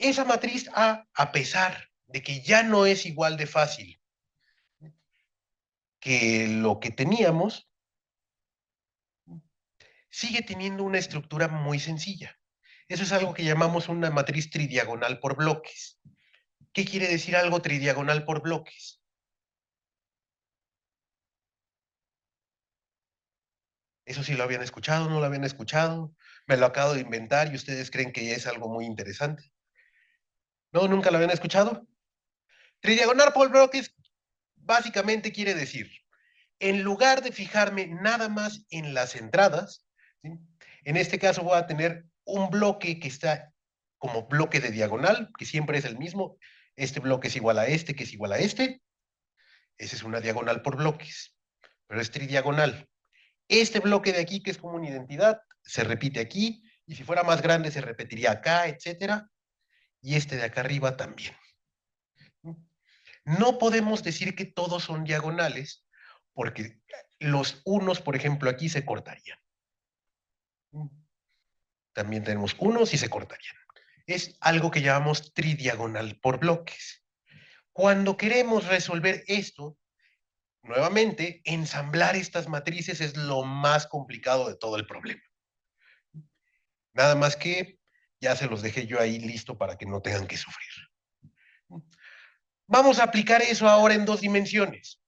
Esa matriz A pesar de que ya no es igual de fácil que lo que teníamos, sigue teniendo una estructura muy sencilla. Eso es algo que llamamos una matriz tridiagonal por bloques. ¿Qué quiere decir algo tridiagonal por bloques? Eso sí lo habían escuchado, no lo habían escuchado, me lo acabo de inventar y ustedes creen que es algo muy interesante. ¿No? ¿Nunca lo habían escuchado? Tridiagonal por bloques básicamente quiere decir, en lugar de fijarme nada más en las entradas, ¿sí? En este caso voy a tener un bloque que está como bloque de diagonal, que siempre es el mismo. Este bloque es igual a este, que es igual a este. Esa es una diagonal por bloques, pero es tridiagonal. Este bloque de aquí, que es como una identidad, se repite aquí, y si fuera más grande se repetiría acá, etcétera, y este de acá arriba también. No podemos decir que todos son diagonales, porque los unos, por ejemplo, aquí se cortarían. También tenemos unos y se cortarían. Es algo que llamamos tridiagonal por bloques. Cuando queremos resolver esto, nuevamente, ensamblar estas matrices es lo más complicado de todo el problema. Nada más que ya se los dejé yo ahí listo para que no tengan que sufrir. Vamos a aplicar eso ahora en dos dimensiones.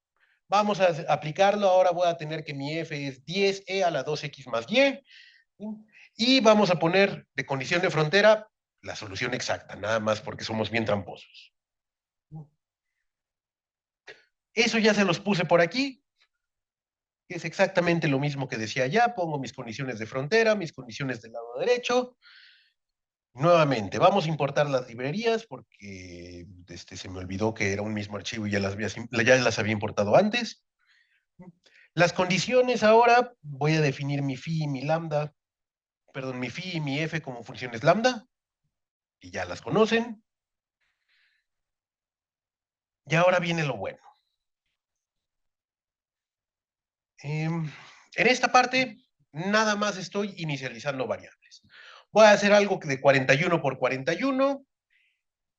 Vamos a aplicarlo, ahora voy a tener que mi f es 10e a la 2x más y, y vamos a poner de condición de frontera la solución exacta, nada más porque somos bien tramposos. Eso ya se los puse por aquí, que es exactamente lo mismo que decía allá, pongo mis condiciones de frontera, mis condiciones del lado derecho. Nuevamente, vamos a importar las librerías porque se me olvidó que era un mismo archivo y ya las había importado antes. Las condiciones ahora, voy a definir mi phi y mi lambda, perdón, mi phi y mi f como funciones lambda, y ya las conocen. Y ahora viene lo bueno. En esta parte, nada más estoy inicializando variables. Voy a hacer algo de 41 por 41.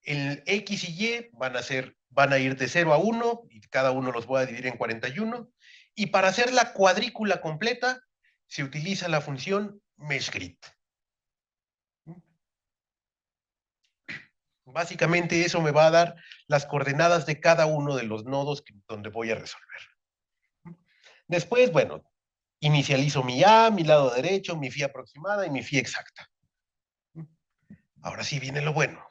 El X y Y van a ir de 0 a 1, y cada uno los voy a dividir en 41. Y para hacer la cuadrícula completa, se utiliza la función meshgrid. Básicamente eso me va a dar las coordenadas de cada uno de los nodos donde voy a resolver. Después, bueno, inicializo mi A, mi lado derecho, mi phi aproximada y mi phi exacta. Ahora sí viene lo bueno.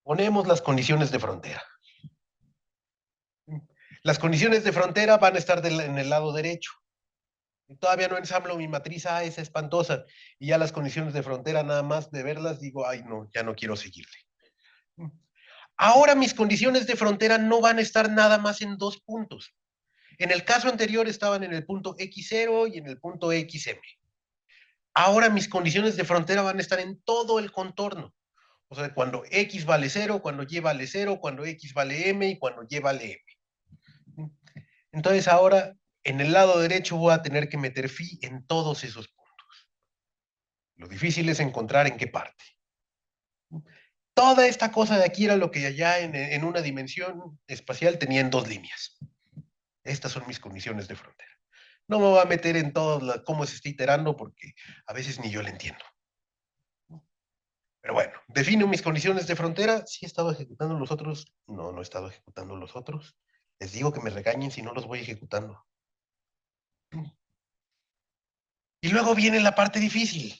Ponemos las condiciones de frontera. Las condiciones de frontera van a estar en el lado derecho. Todavía no ensamblo mi matriz A, es espantosa. Y ya las condiciones de frontera, nada más de verlas, digo, ay, no, ya no quiero seguirle. Ahora mis condiciones de frontera no van a estar nada más en dos puntos. En el caso anterior estaban en el punto X0 y en el punto XM. Ahora mis condiciones de frontera van a estar en todo el contorno. O sea, cuando X vale 0, cuando Y vale 0, cuando X vale M y cuando Y vale M. Entonces ahora en el lado derecho voy a tener que meter phi en todos esos puntos. Lo difícil es encontrar en qué parte. Toda esta cosa de aquí era lo que allá en una dimensión espacial tenía en dos líneas. Estas son mis condiciones de frontera. No me voy a meter en todo cómo se está iterando porque a veces ni yo le entiendo. Pero bueno, defino mis condiciones de frontera. ¿Sí he estado ejecutando los otros? No, no he estado ejecutando los otros. Les digo que me regañen si no los voy ejecutando. Y luego viene la parte difícil.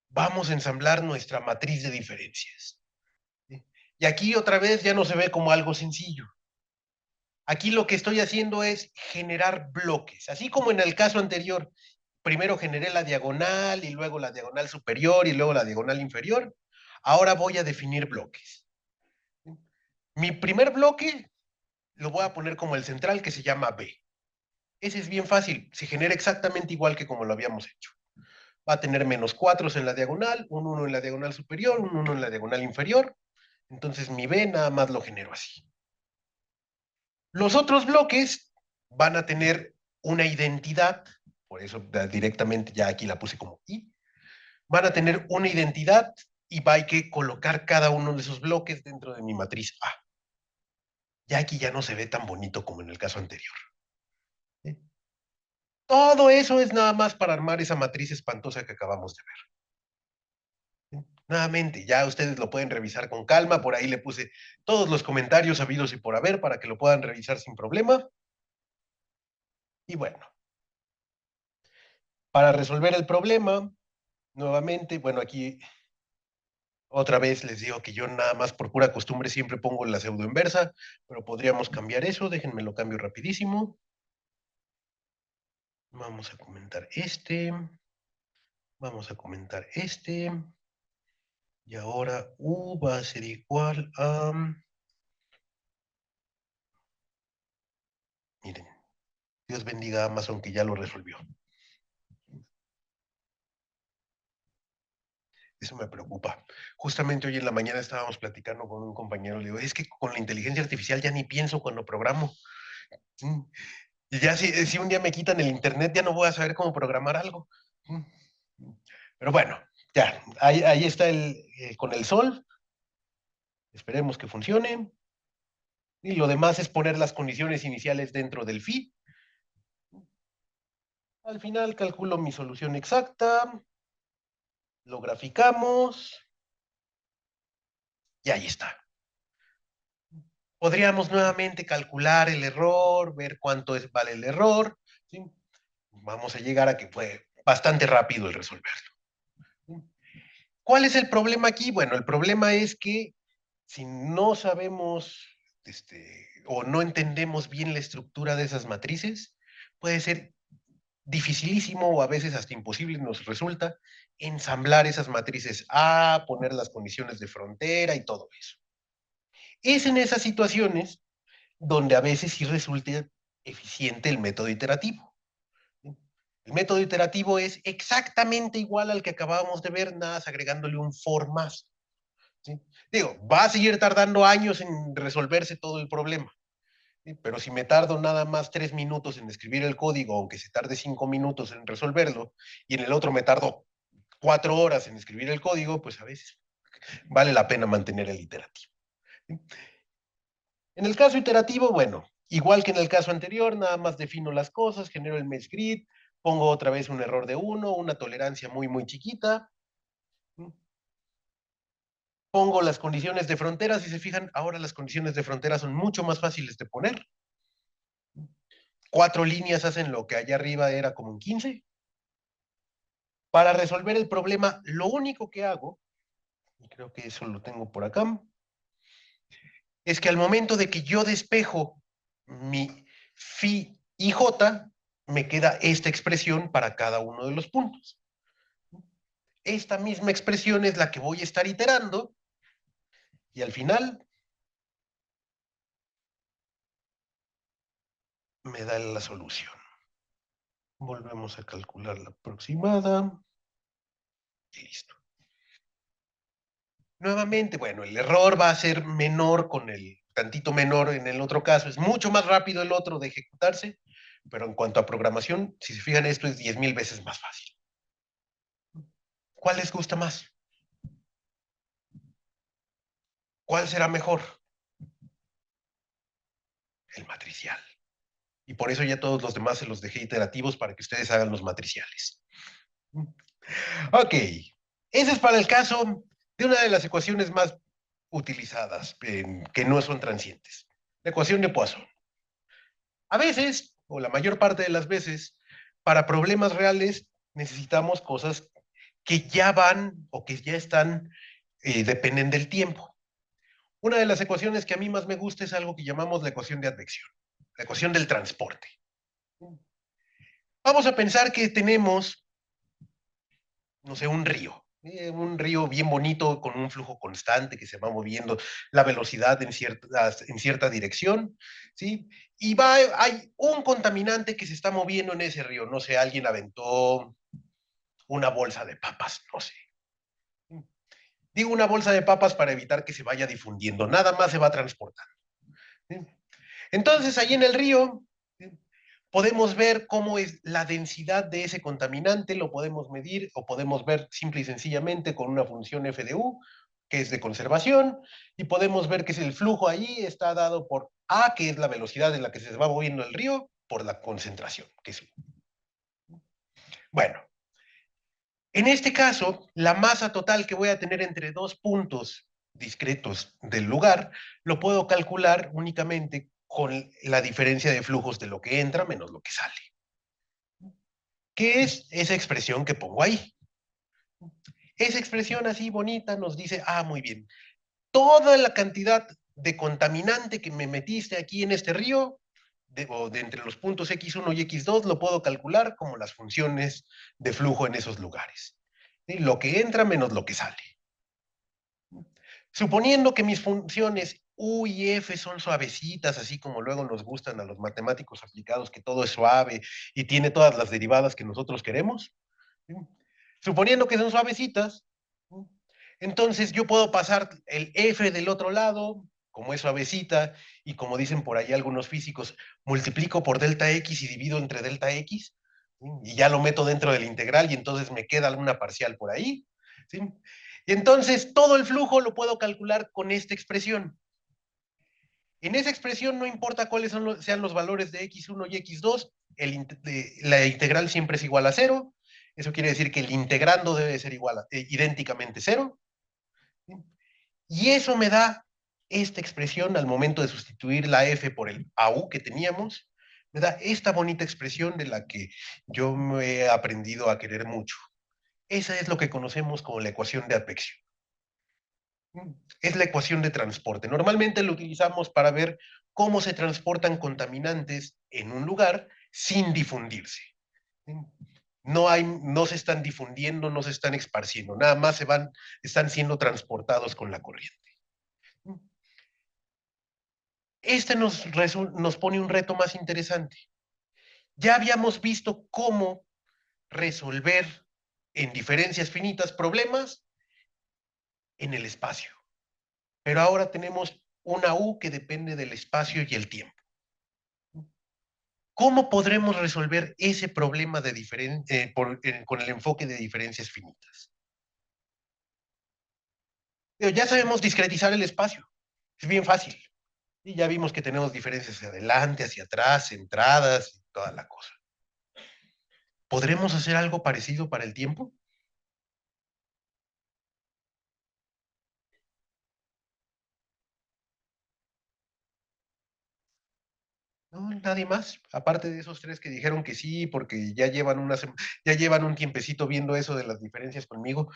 Vamos a ensamblar nuestra matriz de diferencias. Y aquí otra vez ya no se ve como algo sencillo. Aquí lo que estoy haciendo es generar bloques. Así como en el caso anterior primero generé la diagonal y luego la diagonal superior y luego la diagonal inferior. Ahora voy a definir bloques. Mi primer bloque lo voy a poner como el central, que se llama B. Ese es bien fácil, se genera exactamente igual que como lo habíamos hecho. Va a tener menos 4 en la diagonal, un 1 en la diagonal superior, un 1 en la diagonal inferior. Entonces mi B nada más lo genero así. Los otros bloques van a tener una identidad, por eso directamente ya aquí la puse como I, van a tener una identidad y va a que colocar cada uno de esos bloques dentro de mi matriz A. Ya aquí ya no se ve tan bonito como en el caso anterior. ¿Sí? Todo eso es nada más para armar esa matriz espantosa que acabamos de ver. ¿Sí? Nuevamente, ya ustedes lo pueden revisar con calma, por ahí le puse todos los comentarios habidos y por haber para que lo puedan revisar sin problema. Y bueno, para resolver el problema, nuevamente, bueno, aquí otra vez les digo que yo nada más por pura costumbre siempre pongo la pseudo inversa, pero podríamos cambiar eso, déjenme lo cambio rapidísimo. Vamos a comentar vamos a comentar y ahora U va a ser igual a, miren, Dios bendiga a Amazon que ya lo resolvió. Eso me preocupa. Justamente hoy en la mañana estábamos platicando con un compañero, le digo, es que con la inteligencia artificial ya ni pienso cuando programo. Mm. Y ya si un día me quitan el internet, ya no voy a saber cómo programar algo. Mm. Pero bueno, ya, ahí está con el sol. Esperemos que funcione. Y lo demás es poner las condiciones iniciales dentro del phi. Al final calculo mi solución exacta, lo graficamos y ahí está. Podríamos nuevamente calcular el error, ver cuánto vale el error. ¿Sí? Vamos a llegar a que fue bastante rápido el resolverlo. ¿Sí? ¿Cuál es el problema aquí? Bueno, el problema es que si no sabemos o no entendemos bien la estructura de esas matrices, puede ser dificilísimo o a veces hasta imposible nos resulta ensamblar esas matrices A, poner las condiciones de frontera y todo eso. Es en esas situaciones donde a veces sí resulta eficiente el método iterativo. El método iterativo es exactamente igual al que acabábamos de ver, nada más agregándole un for más. ¿Sí? Digo, va a seguir tardando años en resolverse todo el problema. ¿Sí? Pero si me tardo nada más 3 minutos en escribir el código, aunque se tarde 5 minutos en resolverlo, y en el otro me tardo 4 horas en escribir el código, pues a veces vale la pena mantener el iterativo. ¿Sí? En el caso iterativo, bueno, igual que en el caso anterior, nada más defino las cosas, genero el mesh grid, pongo otra vez un error de 1, una tolerancia muy, muy chiquita. Pongo las condiciones de frontera, si se fijan, ahora las condiciones de frontera son mucho más fáciles de poner. 4 líneas hacen lo que allá arriba era como un 15. Para resolver el problema, lo único que hago, y creo que eso lo tengo por acá, es que al momento de que yo despejo mi phi y j, me queda esta expresión para cada uno de los puntos. Esta misma expresión es la que voy a estar iterando y al final me da la solución. Volvemos a calcular la aproximada y listo. Nuevamente, bueno, el error va a ser menor con el tantito menor en el otro caso, es mucho más rápido el otro de ejecutarse, pero en cuanto a programación, si se fijan, esto es 10,000 veces más fácil. ¿Cuál les gusta más? ¿Cuál será mejor? El matricial. Y por eso ya todos los demás se los dejé iterativos para que ustedes hagan los matriciales. Ok, ese es para el caso de una de las ecuaciones más utilizadas, que no son transientes. La ecuación de Poisson. A veces, o la mayor parte de las veces, para problemas reales necesitamos cosas que ya van o que ya están, dependen del tiempo. Una de las ecuaciones que a mí más me gusta es algo que llamamos la ecuación de advección, la ecuación del transporte. Vamos a pensar que tenemos, no sé, un río bien bonito con un flujo constante que se va moviendo la velocidad en cierta dirección, ¿sí? Y hay un contaminante que se está moviendo en ese río, no sé, alguien aventó una bolsa de papas, no sé. Digo una bolsa de papas para evitar que se vaya difundiendo, nada más se va transportando. ¿Sí? Entonces, ahí en el río, ¿sí? Podemos ver cómo es la densidad de ese contaminante, lo podemos medir o podemos ver simple y sencillamente con una función f de u, que es de conservación, y podemos ver que el flujo ahí está dado por A, que es la velocidad en la que se va moviendo el río, por la concentración, que es U. Bueno, en este caso, la masa total que voy a tener entre dos puntos discretos del lugar, lo puedo calcular únicamente con la diferencia de flujos de lo que entra menos lo que sale. ¿Qué es esa expresión que pongo ahí? Esa expresión así bonita nos dice, muy bien, toda la cantidad de contaminante que me metiste aquí en este río, o de entre los puntos x1 y x2, lo puedo calcular como las funciones de flujo en esos lugares. ¿Sí? Lo que entra menos lo que sale. Suponiendo que mis funciones U y F son suavecitas, así como luego nos gustan a los matemáticos aplicados, que todo es suave y tiene todas las derivadas que nosotros queremos, ¿sí? Suponiendo que son suavecitas, ¿sí? Entonces yo puedo pasar el F del otro lado, como es suavecita, y como dicen por ahí algunos físicos, multiplico por delta X y divido entre delta X, ¿sí? Y ya lo meto dentro del integral y entonces me queda alguna parcial por ahí, ¿sí? Y entonces todo el flujo lo puedo calcular con esta expresión. En esa expresión no importa cuáles sean los valores de x1 y x2, la integral siempre es igual a cero. Eso quiere decir que el integrando debe ser idénticamente cero. ¿Sí? Y eso me da esta expresión al momento de sustituir la f por el AU que teníamos. Me da esta bonita expresión de la que yo me he aprendido a querer mucho. Esa es lo que conocemos como la ecuación de advección. Es la ecuación de transporte. Normalmente lo utilizamos para ver cómo se transportan contaminantes en un lugar sin difundirse. No se están difundiendo, no se están esparciendo, nada más están siendo transportados con la corriente. Este nos pone un reto más interesante. Ya habíamos visto cómo resolver en diferencias finitas problemas en el espacio. Pero ahora tenemos una U que depende del espacio y el tiempo. ¿Cómo podremos resolver ese problema con el enfoque de diferencias finitas? Pero ya sabemos discretizar el espacio. Es bien fácil. Y ya vimos que tenemos diferencias hacia adelante, hacia atrás, entradas y toda la cosa. ¿Podremos hacer algo parecido para el tiempo? No, nadie más. Aparte de esos tres que dijeron que sí, porque ya llevan un tiempecito viendo eso de las diferencias conmigo.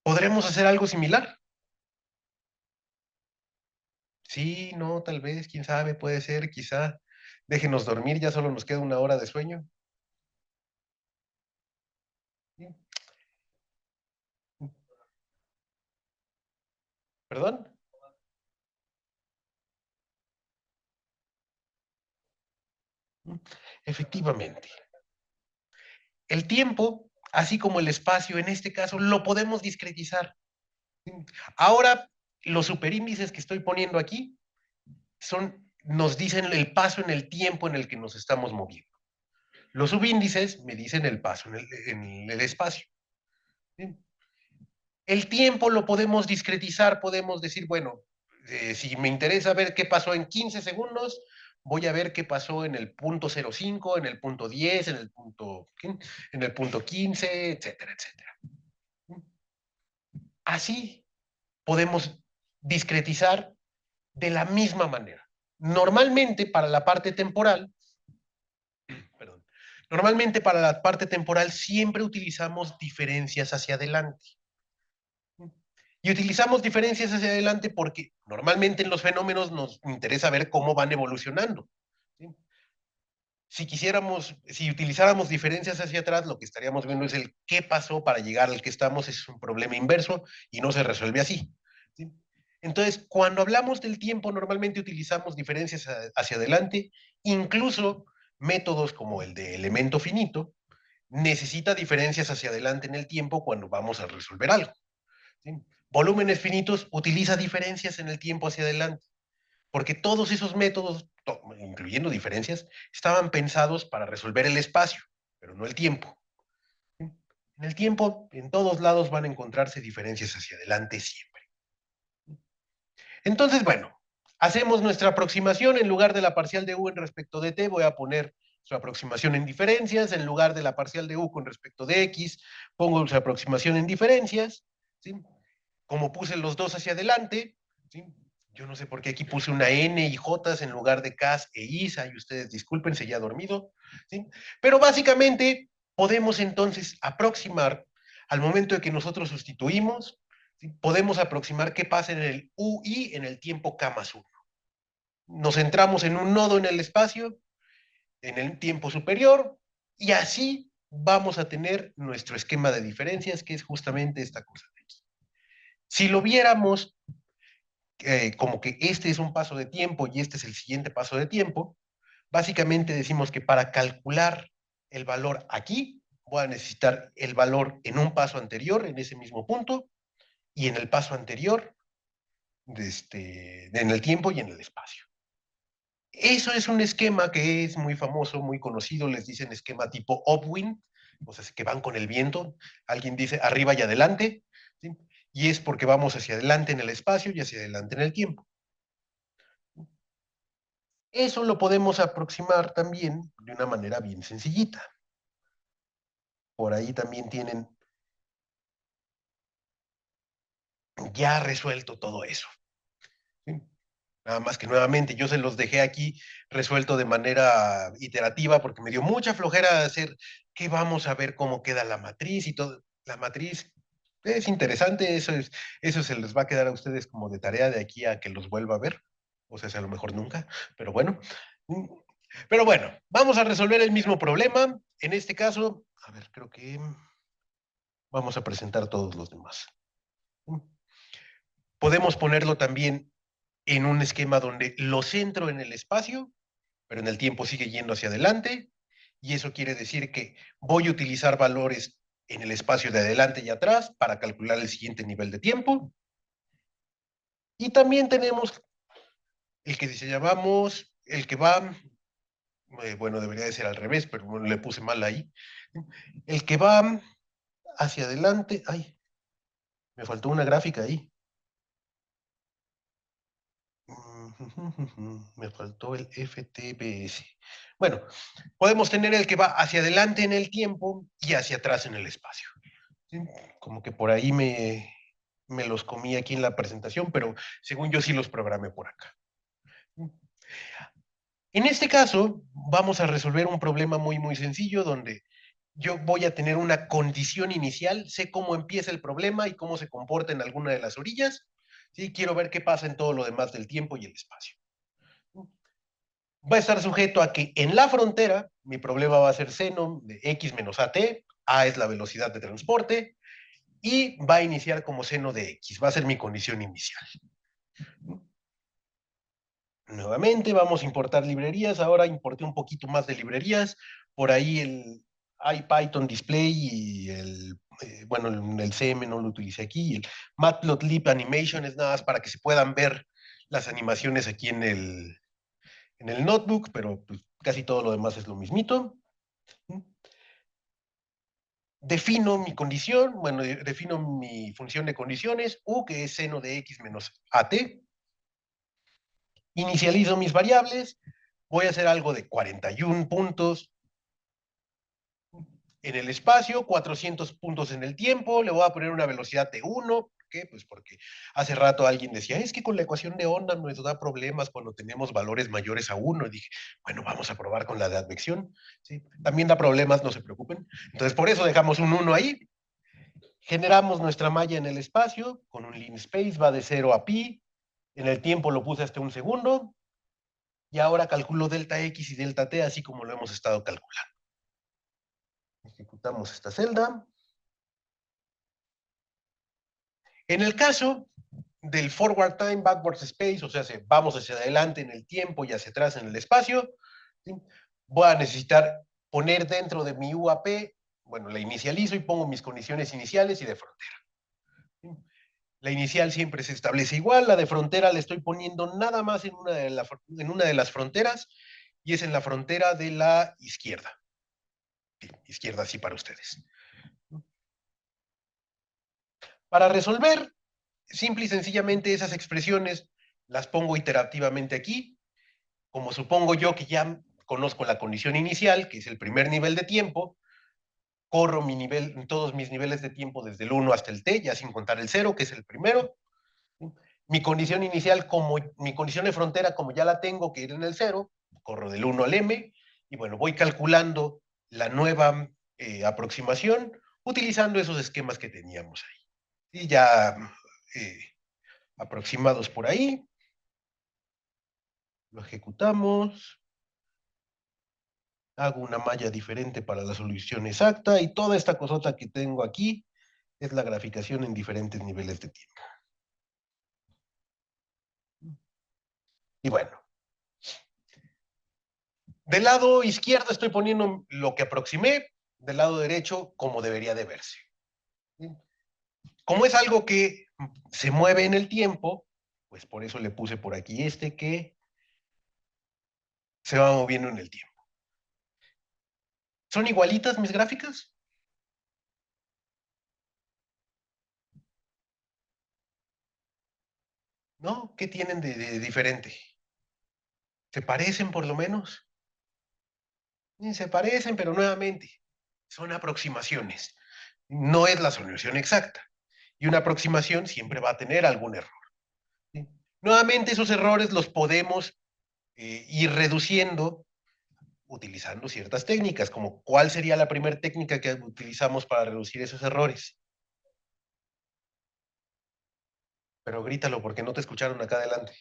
¿Podremos hacer algo similar? Sí, no, tal vez, quién sabe, puede ser, quizá. Déjenos dormir, ya solo nos queda una hora de sueño. ¿Perdón? Efectivamente. El tiempo, así como el espacio, en este caso, lo podemos discretizar. Ahora, los superíndices que estoy poniendo aquí nos dicen el paso en el tiempo en el que nos estamos moviendo. Los subíndices me dicen el paso en el espacio. El tiempo lo podemos discretizar, podemos decir, bueno, si me interesa ver qué pasó en 15 segundos, voy a ver qué pasó en el punto 05, en el punto 10, en el punto 15, etcétera, etcétera. Así podemos discretizar de la misma manera. Normalmente para la parte temporal, perdón, normalmente para la parte temporal siempre utilizamos diferencias hacia adelante. Y utilizamos diferencias hacia adelante porque normalmente en los fenómenos nos interesa ver cómo van evolucionando. ¿Sí? si utilizáramos diferencias hacia atrás, lo que estaríamos viendo es el qué pasó para llegar al que estamos, es un problema inverso y no se resuelve así. ¿Sí? Entonces, cuando hablamos del tiempo, normalmente utilizamos diferencias hacia adelante, incluso métodos como el de elemento finito, necesita diferencias hacia adelante en el tiempo cuando vamos a resolver algo. ¿Sí? Volúmenes finitos utiliza diferencias en el tiempo hacia adelante, porque todos esos métodos, incluyendo diferencias, estaban pensados para resolver el espacio, pero no el tiempo. ¿Sí? En el tiempo, en todos lados van a encontrarse diferencias hacia adelante siempre. Entonces, bueno, hacemos nuestra aproximación. En lugar de la parcial de u en respecto de t, voy a poner su aproximación en diferencias. En lugar de la parcial de u con respecto de x, pongo su aproximación en diferencias. ¿Sí? Como puse los dos hacia adelante, ¿sí? Yo no sé por qué aquí puse una N y J en lugar de Ks e Is, y ustedes disculpen, se ya dormido, ¿sí? Pero básicamente podemos entonces aproximar, al momento de que nosotros sustituimos, ¿sí? Podemos aproximar qué pasa en el UI en el tiempo K más 1. Nos centramos en un nodo en el espacio, en el tiempo superior, y así vamos a tener nuestro esquema de diferencias, que es justamente esta cosa de aquí. Si lo viéramos como que este es un paso de tiempo y este es el siguiente paso de tiempo, básicamente decimos que para calcular el valor aquí, voy a necesitar el valor en un paso anterior, en ese mismo punto, y en el paso anterior, en el tiempo y en el espacio. Eso es un esquema que es muy famoso, muy conocido, les dicen esquema tipo upwind, o sea, que van con el viento. Alguien dice arriba y adelante, ¿sí? Y es porque vamos hacia adelante en el espacio y hacia adelante en el tiempo. Eso lo podemos aproximar también de una manera bien sencillita. Por ahí también tienen ya resuelto todo eso. ¿Sí? Nada más que nuevamente yo se los dejé aquí resuelto de manera iterativa porque me dio mucha flojera hacer que vamos a ver cómo queda la matriz y todo. La matriz es interesante, eso se les va a quedar a ustedes como de tarea de aquí a que los vuelva a ver. O sea, a lo mejor nunca, pero bueno. Pero bueno, vamos a resolver el mismo problema. En este caso, a ver, creo que vamos a presentar todos los demás. Podemos ponerlo también en un esquema donde lo centro en el espacio, pero en el tiempo sigue yendo hacia adelante, y eso quiere decir que voy a utilizar valores en el espacio de adelante y atrás para calcular el siguiente nivel de tiempo. Y también tenemos el que se llamamos, el que va, bueno, debería de ser al revés, pero bueno, le puse mal ahí. El que va hacia adelante, ay, me faltó una gráfica ahí. Me faltó el FTBS. Bueno, podemos tener el que va hacia adelante en el tiempo y hacia atrás en el espacio. ¿Sí? Como que por ahí me los comí aquí en la presentación, pero según yo sí los programé por acá. En este caso, vamos a resolver un problema muy, muy sencillo donde yo voy a tener una condición inicial, sé cómo empieza el problema y cómo se comporta en alguna de las orillas. ¿Sí? Quiero ver qué pasa en todo lo demás del tiempo y el espacio. Va a estar sujeto a que en la frontera mi problema va a ser seno de x menos at, a es la velocidad de transporte, y va a iniciar como seno de x, va a ser mi condición inicial. Nuevamente vamos a importar librerías, ahora importé un poquito más de librerías, por ahí el IPython Display y bueno, el CM no lo utilicé aquí, el Matplotlib Animation es nada más para que se puedan ver las animaciones aquí en el notebook, pero pues, casi todo lo demás es lo mismito. Defino mi condición, bueno, defino mi función de condiciones, u que es seno de x menos at. Inicializo mis variables, voy a hacer algo de 41 puntos en el espacio, 400 puntos en el tiempo, le voy a poner una velocidad de 1. ¿Por qué? Pues porque hace rato alguien decía, es que con la ecuación de onda nos da problemas cuando tenemos valores mayores a 1. Y dije, bueno, vamos a probar con la de advección. ¿Sí? También da problemas, no se preocupen. Entonces, por eso dejamos un 1 ahí. Generamos nuestra malla en el espacio con un linspace, va de 0 a pi. En el tiempo lo puse hasta un segundo. y ahora calculo delta X y delta T, así como lo hemos estado calculando. Ejecutamos esta celda. En el caso del forward time, backwards space, o sea, vamos hacia adelante en el tiempo y hacia atrás en el espacio, ¿sí? Voy a necesitar poner dentro de mi UAP, bueno, la inicializo y pongo mis condiciones iniciales y de frontera. ¿Sí? La inicial siempre se establece igual, la de frontera le estoy poniendo nada más en una de las fronteras, y es en la frontera de la izquierda. Sí, izquierda sí para ustedes. Para resolver simple y sencillamente esas expresiones las pongo iterativamente aquí, como supongo yo que ya conozco la condición inicial, que es el primer nivel de tiempo, corro todos mis niveles de tiempo desde el 1 hasta el t, ya sin contar el 0, que es el primero. Mi condición inicial, mi condición de frontera, como ya la tengo, que era en el 0, corro del 1 al m, y bueno, voy calculando la nueva aproximación utilizando esos esquemas que teníamos ahí. Y ya eh, aproximados por ahí, lo ejecutamos, hago una malla diferente para la solución exacta, y toda esta cosota que tengo aquí es la graficación en diferentes niveles de tiempo. Y bueno, del lado izquierdo estoy poniendo lo que aproximé, del lado derecho como debería de verse. Como es algo que se mueve en el tiempo, pues por eso le puse por aquí que se va moviendo en el tiempo. ¿Son igualitas mis gráficas? ¿No? ¿Qué tienen de diferente? ¿Se parecen por lo menos? Se parecen, pero nuevamente, son aproximaciones. No es la solución exacta. Y una aproximación siempre va a tener algún error. ¿Sí? Nuevamente, esos errores los podemos ir reduciendo utilizando ciertas técnicas, como cuál sería la primera técnica que utilizamos para reducir esos errores. Pero grítalo porque no te escucharon acá adelante.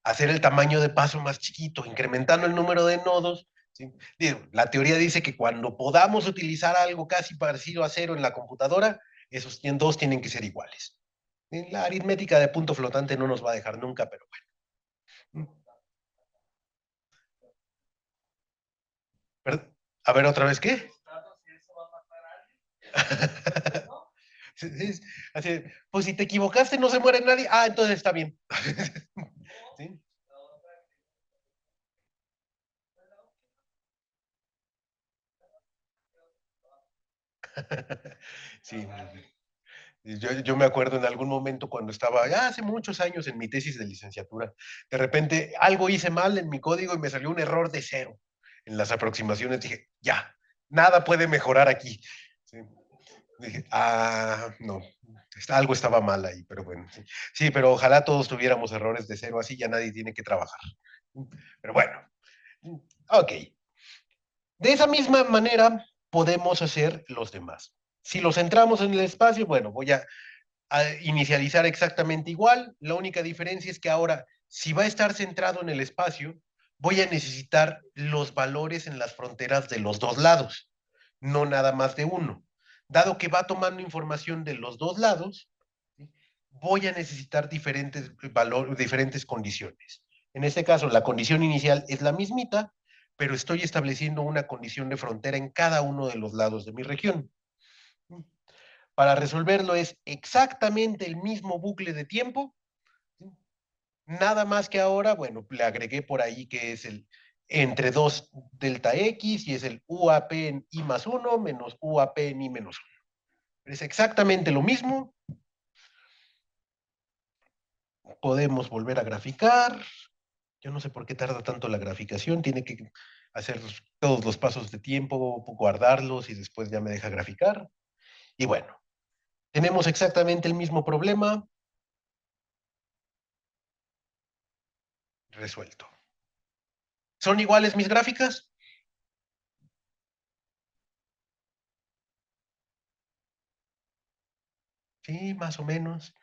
Hacer el tamaño de paso más chiquito, incrementando el número de nodos. ¿Sí? Digo, la teoría dice que cuando podamos utilizar algo casi parecido a cero en la computadora, esos dos tienen que ser iguales. La aritmética de punto flotante no nos va a dejar nunca, pero bueno. A ver, otra vez, ¿qué? Sí, sí, así, pues si te equivocaste no se muere nadie. Ah, entonces está bien. ¿Sí? Sí. Yo me acuerdo en algún momento cuando estaba, ya hace muchos años en mi tesis de licenciatura, de repente algo hice mal en mi código y me salió un error de cero en las aproximaciones. Dije, ya, nada puede mejorar aquí. Sí. Dije, no, algo estaba mal ahí, pero bueno. Sí. Sí, pero ojalá todos tuviéramos errores de cero, así ya nadie tiene que trabajar. Pero bueno, ok. De esa misma manera podemos hacer los demás. Si los centramos en el espacio, bueno, voy a inicializar exactamente igual. La única diferencia es que ahora, si va a estar centrado en el espacio, voy a necesitar los valores en las fronteras de los dos lados, no nada más de uno. Dado que va tomando información de los dos lados, ¿sí? Voy a necesitar diferentes valores, diferentes condiciones. En este caso, la condición inicial es la mismita, pero estoy estableciendo una condición de frontera en cada uno de los lados de mi región. Para resolverlo es exactamente el mismo bucle de tiempo, ¿sí? Nada más que ahora, bueno, le agregué por ahí que es el entre 2 delta X y es el UAP en I más 1 menos UAP en I menos 1. Es exactamente lo mismo. Podemos volver a graficar. Yo no sé por qué tarda tanto la graficación. Tiene que hacer todos los pasos de tiempo, guardarlos y después ya me deja graficar. Y bueno, tenemos exactamente el mismo problema resuelto. ¿Son iguales mis gráficas? Sí, más o menos.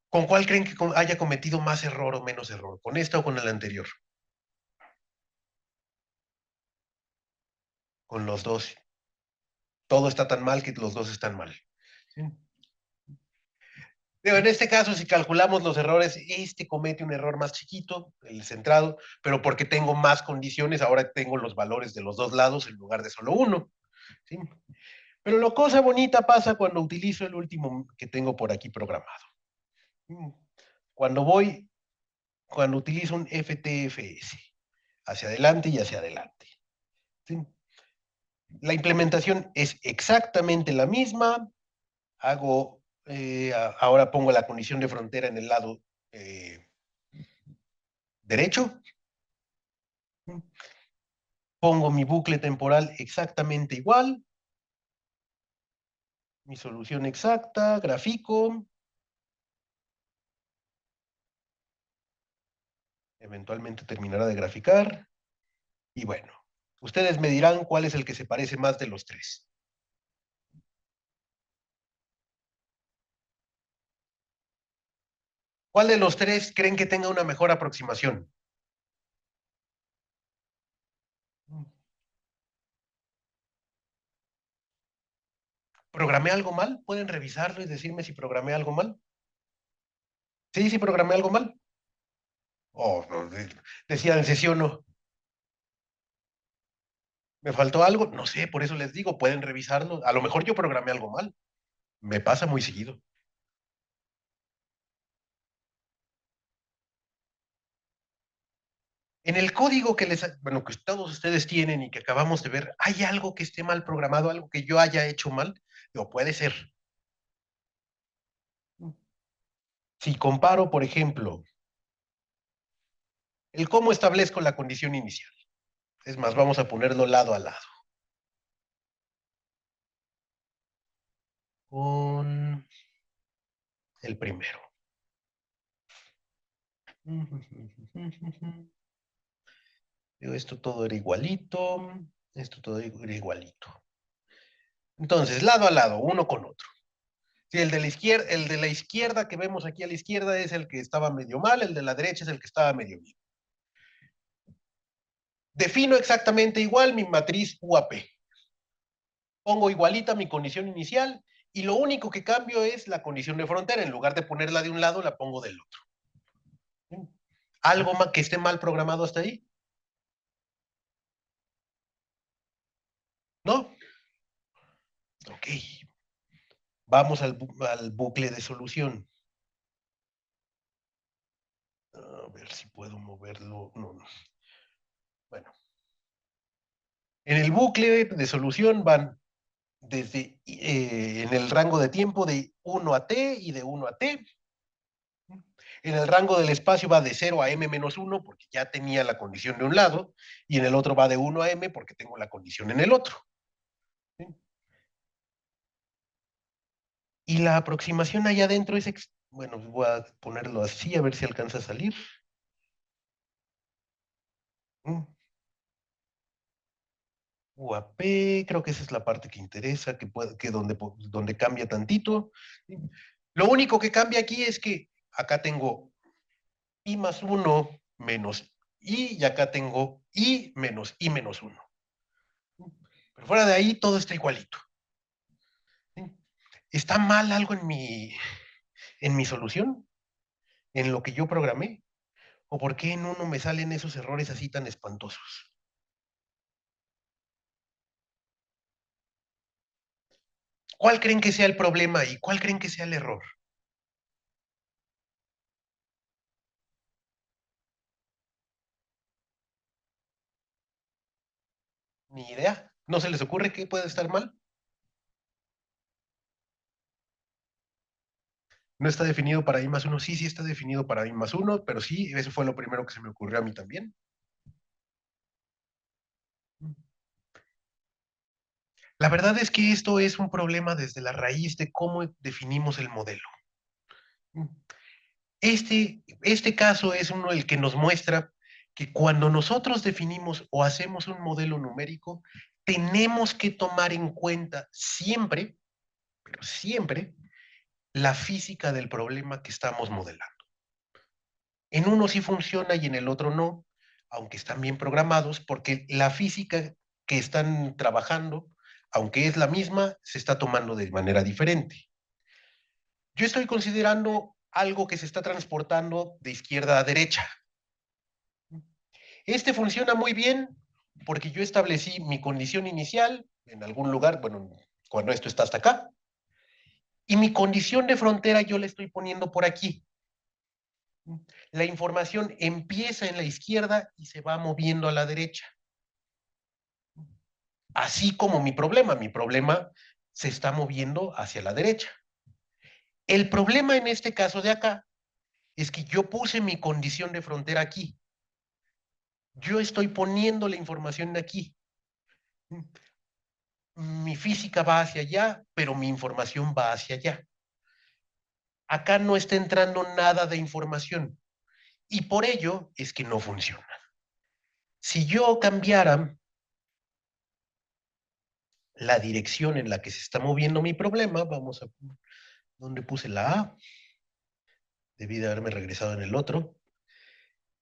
¿Con cuál creen que haya cometido más error o menos error? ¿Con esta o con el anterior? Con los dos. Todo está tan mal que los dos están mal. Sí. Pero en este caso, si calculamos los errores, este comete un error más chiquito, el centrado, pero porque tengo más condiciones, ahora tengo los valores de los dos lados en lugar de solo uno. ¿Sí? Pero la cosa bonita pasa cuando utilizo el último que tengo por aquí programado. Cuando voy, cuando utilizo un FTFS, hacia adelante y hacia adelante. ¿Sí? La implementación es exactamente la misma. Hago, ahora pongo la condición de frontera en el lado derecho. Pongo mi bucle temporal exactamente igual. Mi solución exacta, grafico. Eventualmente terminará de graficar. Y bueno, ustedes me dirán cuál es el que se parece más de los tres. ¿Cuál de los tres creen que tenga una mejor aproximación? ¿Programé algo mal? ¿Pueden revisarlo y decirme si programé algo mal? Sí, sí, programé algo mal. Oh, no, decían sí o no. ¿Me faltó algo? No sé, por eso les digo, pueden revisarlo. A lo mejor yo programé algo mal. Me pasa muy seguido. En el código que bueno, que todos ustedes tienen y que acabamos de ver, ¿hay algo que esté mal programado, algo que yo haya hecho mal? O puede ser. Si comparo, por ejemplo, el cómo establezco la condición inicial. Es más, vamos a ponerlo lado a lado. Con el primero. Esto todo era igualito. Esto todo era igualito. Entonces, lado a lado, uno con otro. Sí, el de la izquierda que vemos aquí a la izquierda es el que estaba medio mal, el de la derecha es el que estaba medio bien. Defino exactamente igual mi matriz UAP. Pongo igualita mi condición inicial y lo único que cambio es la condición de frontera. En lugar de ponerla de un lado, la pongo del otro. ¿Algo que esté mal programado hasta ahí? ¿No? Ok. Vamos al bucle de solución. A ver si puedo moverlo. No, no. Bueno, en el bucle de solución van desde en el rango de tiempo de 1 a t y de 1 a t. En el rango del espacio va de 0 a m-1 porque ya tenía la condición de un lado, y en el otro va de 1 a m porque tengo la condición en el otro. ¿Sí? Y la aproximación allá adentro es, bueno, voy a ponerlo así a ver si alcanza a salir. Mm. UAP, creo que esa es la parte que interesa, que donde cambia tantito. ¿Sí? Lo único que cambia aquí es que acá tengo I más 1 menos I y acá tengo I menos I menos 1. Pero fuera de ahí todo está igualito. ¿Sí? ¿Está mal algo en mi solución? ¿En lo que yo programé? ¿O por qué en uno me salen esos errores así tan espantosos? ¿Cuál creen que sea el problema y cuál creen que sea el error? Ni idea. ¿No se les ocurre qué puede estar mal? No está definido para I más uno. Sí, sí está definido para I más uno, pero sí, eso fue lo primero que se me ocurrió a mí también. La verdad es que esto es un problema desde la raíz de cómo definimos el modelo. Este caso es uno el que nos muestra que cuando nosotros definimos o hacemos un modelo numérico, tenemos que tomar en cuenta siempre, pero siempre, la física del problema que estamos modelando. En uno sí funciona y en el otro no, aunque están bien programados, porque la física que están trabajando, aunque es la misma, se está tomando de manera diferente. Yo estoy considerando algo que se está transportando de izquierda a derecha. Este funciona muy bien porque yo establecí mi condición inicial en algún lugar, bueno, cuando esto está hasta acá, y mi condición de frontera yo la estoy poniendo por aquí. La información empieza en la izquierda y se va moviendo a la derecha. Así como mi problema se está moviendo hacia la derecha. El problema en este caso de acá es que yo puse mi condición de frontera aquí. Yo estoy poniendo la información aquí. Mi física va hacia allá, pero mi información va hacia allá. Acá no está entrando nada de información y por ello es que no funciona. Si yo cambiara la dirección en la que se está moviendo mi problema, vamos a... ¿Dónde puse la A? Debí de haberme regresado en el otro.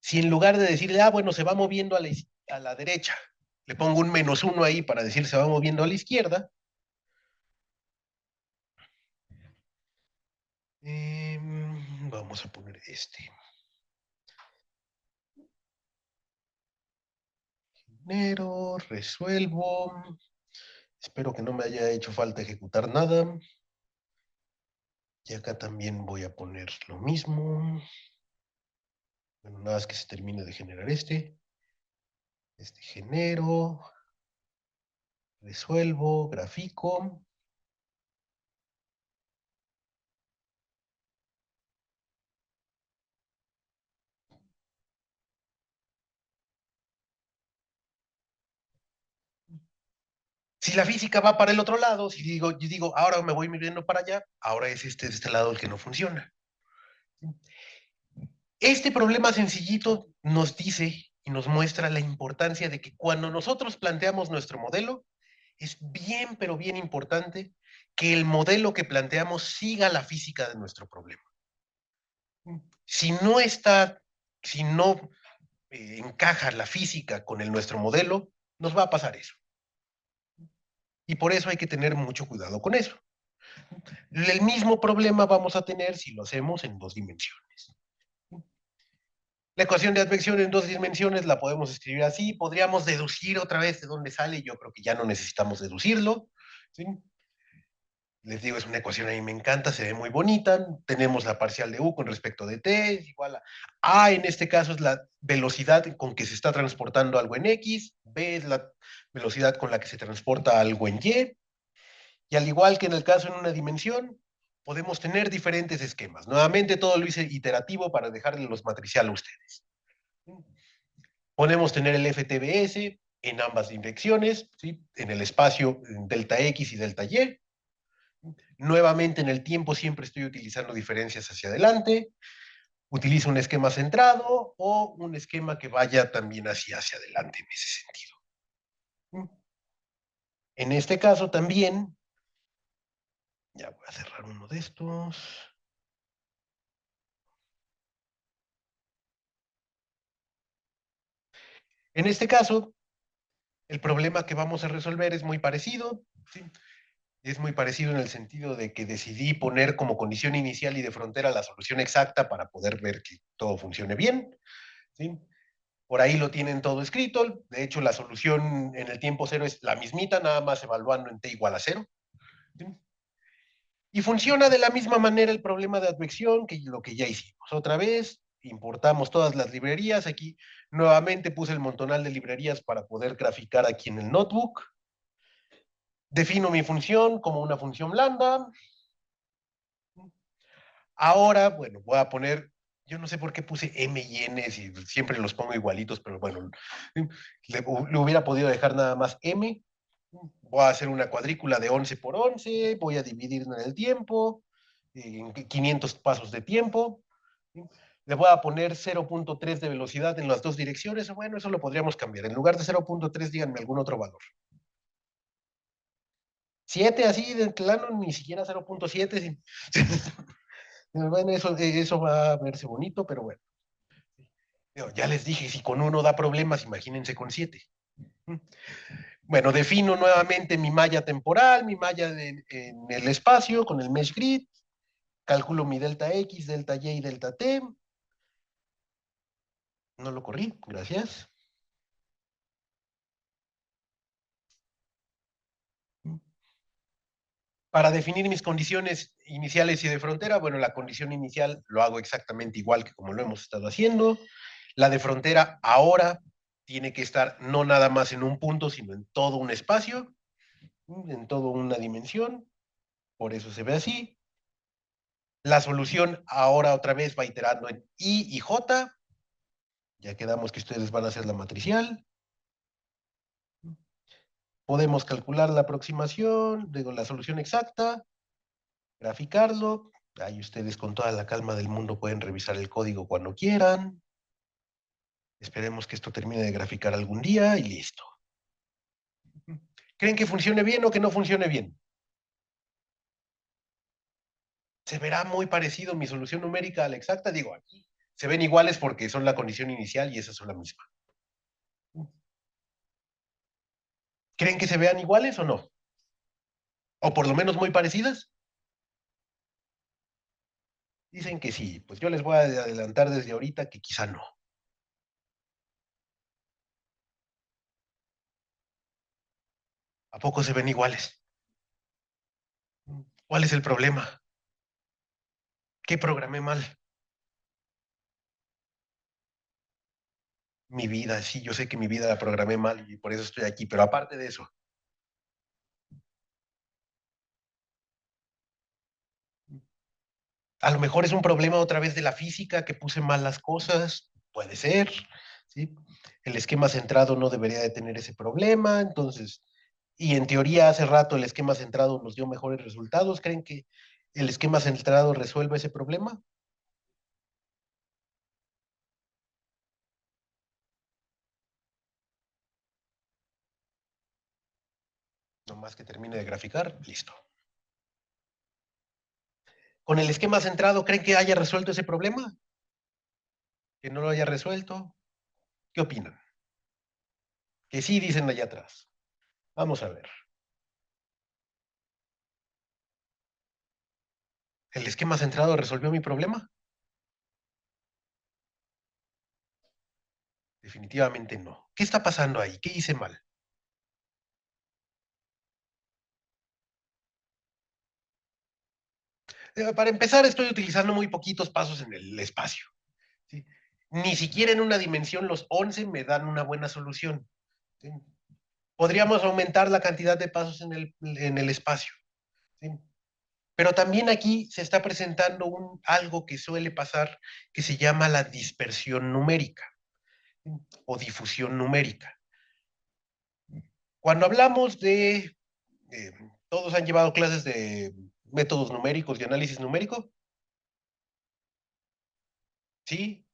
Si en lugar de decirle, bueno, se va moviendo a la derecha, le pongo un -1 ahí para decir se va moviendo a la izquierda, vamos a poner este. Genero, resuelvo. Espero que no me haya hecho falta ejecutar nada. Y acá también voy a poner lo mismo. Bueno, nada más que se termine de generar este. Este genero, resuelvo, grafico. Si la física va para el otro lado, si digo, yo digo, ahora me voy moviendo para allá, ahora es de este lado el que no funciona. Este problema sencillito nos dice y nos muestra la importancia de que cuando nosotros planteamos nuestro modelo, es bien, pero bien importante que el modelo que planteamos siga la física de nuestro problema. Si no está, si no encaja la física con nuestro modelo, nos va a pasar eso. Y por eso hay que tener mucho cuidado con eso. El mismo problema vamos a tener si lo hacemos en 2 dimensiones. La ecuación de advección en 2 dimensiones la podemos escribir así, podríamos deducir otra vez de dónde sale, yo creo que ya no necesitamos deducirlo, ¿sí? Les digo, es una ecuación, a mí me encanta, se ve muy bonita, tenemos la parcial de U con respecto de T, es igual a en este caso es la velocidad con que se está transportando algo en X, B es la velocidad con la que se transporta algo en y al igual que en el caso en una dimensión, podemos tener diferentes esquemas. Nuevamente todo lo hice iterativo para dejarle los matricial a ustedes. Podemos tener el FTBS en ambas direcciones, ¿sí? En el espacio en delta X y delta Y. Nuevamente en el tiempo siempre estoy utilizando diferencias hacia adelante. Utilizo un esquema centrado o un esquema que vaya también hacia adelante en ese sentido. En este caso también, ya voy a cerrar uno de estos. En este caso, el problema que vamos a resolver es muy parecido, ¿sí? Es muy parecido en el sentido de que decidí poner como condición inicial y de frontera la solución exacta para poder ver que todo funcione bien, ¿sí? Por ahí lo tienen todo escrito. De hecho, la solución en el tiempo cero es la mismita, nada más evaluando en t igual a 0. ¿Sí? Y funciona de la misma manera el problema de advección que lo que ya hicimos. Otra vez, importamos todas las librerías. Aquí nuevamente puse el montonal de librerías para poder graficar aquí en el notebook. Defino mi función como una función lambda. Ahora, bueno, voy a poner, yo no sé por qué puse M y N, si siempre los pongo igualitos, pero bueno, le hubiera podido dejar nada más M. Voy a hacer una cuadrícula de 11 por 11, voy a dividir en el tiempo, en 500 pasos de tiempo. Le voy a poner 0.3 de velocidad en las dos direcciones. Bueno, eso lo podríamos cambiar. En lugar de 0.3, díganme algún otro valor. 7 así de plano, ni siquiera 0.7. Bueno, eso va a verse bonito, pero bueno. Ya les dije, si con uno da problemas, imagínense con 7. Bueno, defino nuevamente mi malla temporal, mi malla en el espacio con el mesh grid, calculo mi delta X, delta Y y delta T. No lo corrí, gracias. Para definir mis condiciones iniciales y de frontera, bueno, la condición inicial lo hago exactamente igual que como lo hemos estado haciendo. La de frontera ahora tiene que estar no nada más en un punto, sino en todo un espacio, en toda una dimensión. Por eso se ve así. La solución ahora otra vez va iterando en I y J. Ya quedamos que ustedes van a hacer la matricial. Podemos calcular la aproximación, digo, la solución exacta, graficarlo. Ahí ustedes con toda la calma del mundo pueden revisar el código cuando quieran. Esperemos que esto termine de graficar algún día y listo. ¿Creen que funcione bien o que no funcione bien? Se verá muy parecido mi solución numérica a la exacta. Digo, aquí se ven iguales porque son la condición inicial y esas son la misma. ¿Creen que se vean iguales o no? O por lo menos muy parecidas. Dicen que sí, pues yo les voy a adelantar desde ahorita que quizá no. ¿A poco se ven iguales? ¿Cuál es el problema? ¿Qué programé mal? Mi vida, sí, yo sé que mi vida la programé mal y por eso estoy aquí, pero aparte de eso, a lo mejor es un problema otra vez de la física, que puse mal las cosas, puede ser, ¿sí? El esquema centrado no debería de tener ese problema, entonces, y en teoría hace rato el esquema centrado nos dio mejores resultados. ¿Creen que el esquema centrado resuelve ese problema? Nomás que termine de graficar, listo. ¿Con el esquema centrado creen que haya resuelto ese problema? ¿Que no lo haya resuelto? ¿Qué opinan? Que sí, dicen allá atrás. Vamos a ver. ¿El esquema centrado resolvió mi problema? Definitivamente no. ¿Qué está pasando ahí? ¿Qué hice mal? Para empezar, estoy utilizando muy poquitos pasos en el espacio. ¿Sí? Ni siquiera en una dimensión los 11 me dan una buena solución. ¿Sí? Podríamos aumentar la cantidad de pasos en el espacio. ¿Sí? Pero también aquí se está presentando algo que suele pasar que se llama la dispersión numérica, ¿sí? O difusión numérica. Cuando hablamos eh, todos han llevado clases de métodos numéricos y análisis numérico, ¿sí?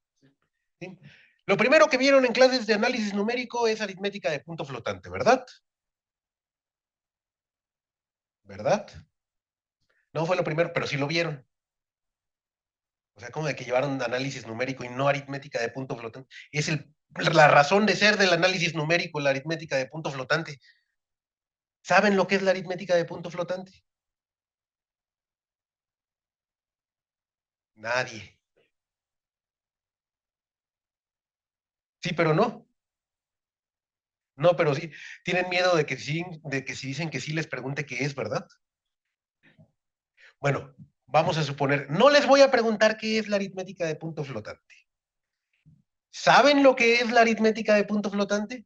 ¿Sí? Lo primero que vieron en clases de análisis numérico es aritmética de punto flotante, ¿verdad? ¿Verdad? No fue lo primero, pero sí lo vieron. O sea, como de que llevaron análisis numérico y no aritmética de punto flotante. Es la razón de ser del análisis numérico, la aritmética de punto flotante. ¿Saben lo que es la aritmética de punto flotante? Nadie. Sí, pero no. No, pero sí. Tienen miedo de que sí, de que si dicen que sí les pregunte qué es, ¿verdad? Bueno, vamos a suponer, no les voy a preguntar qué es la aritmética de punto flotante. ¿Saben lo que es la aritmética de punto flotante?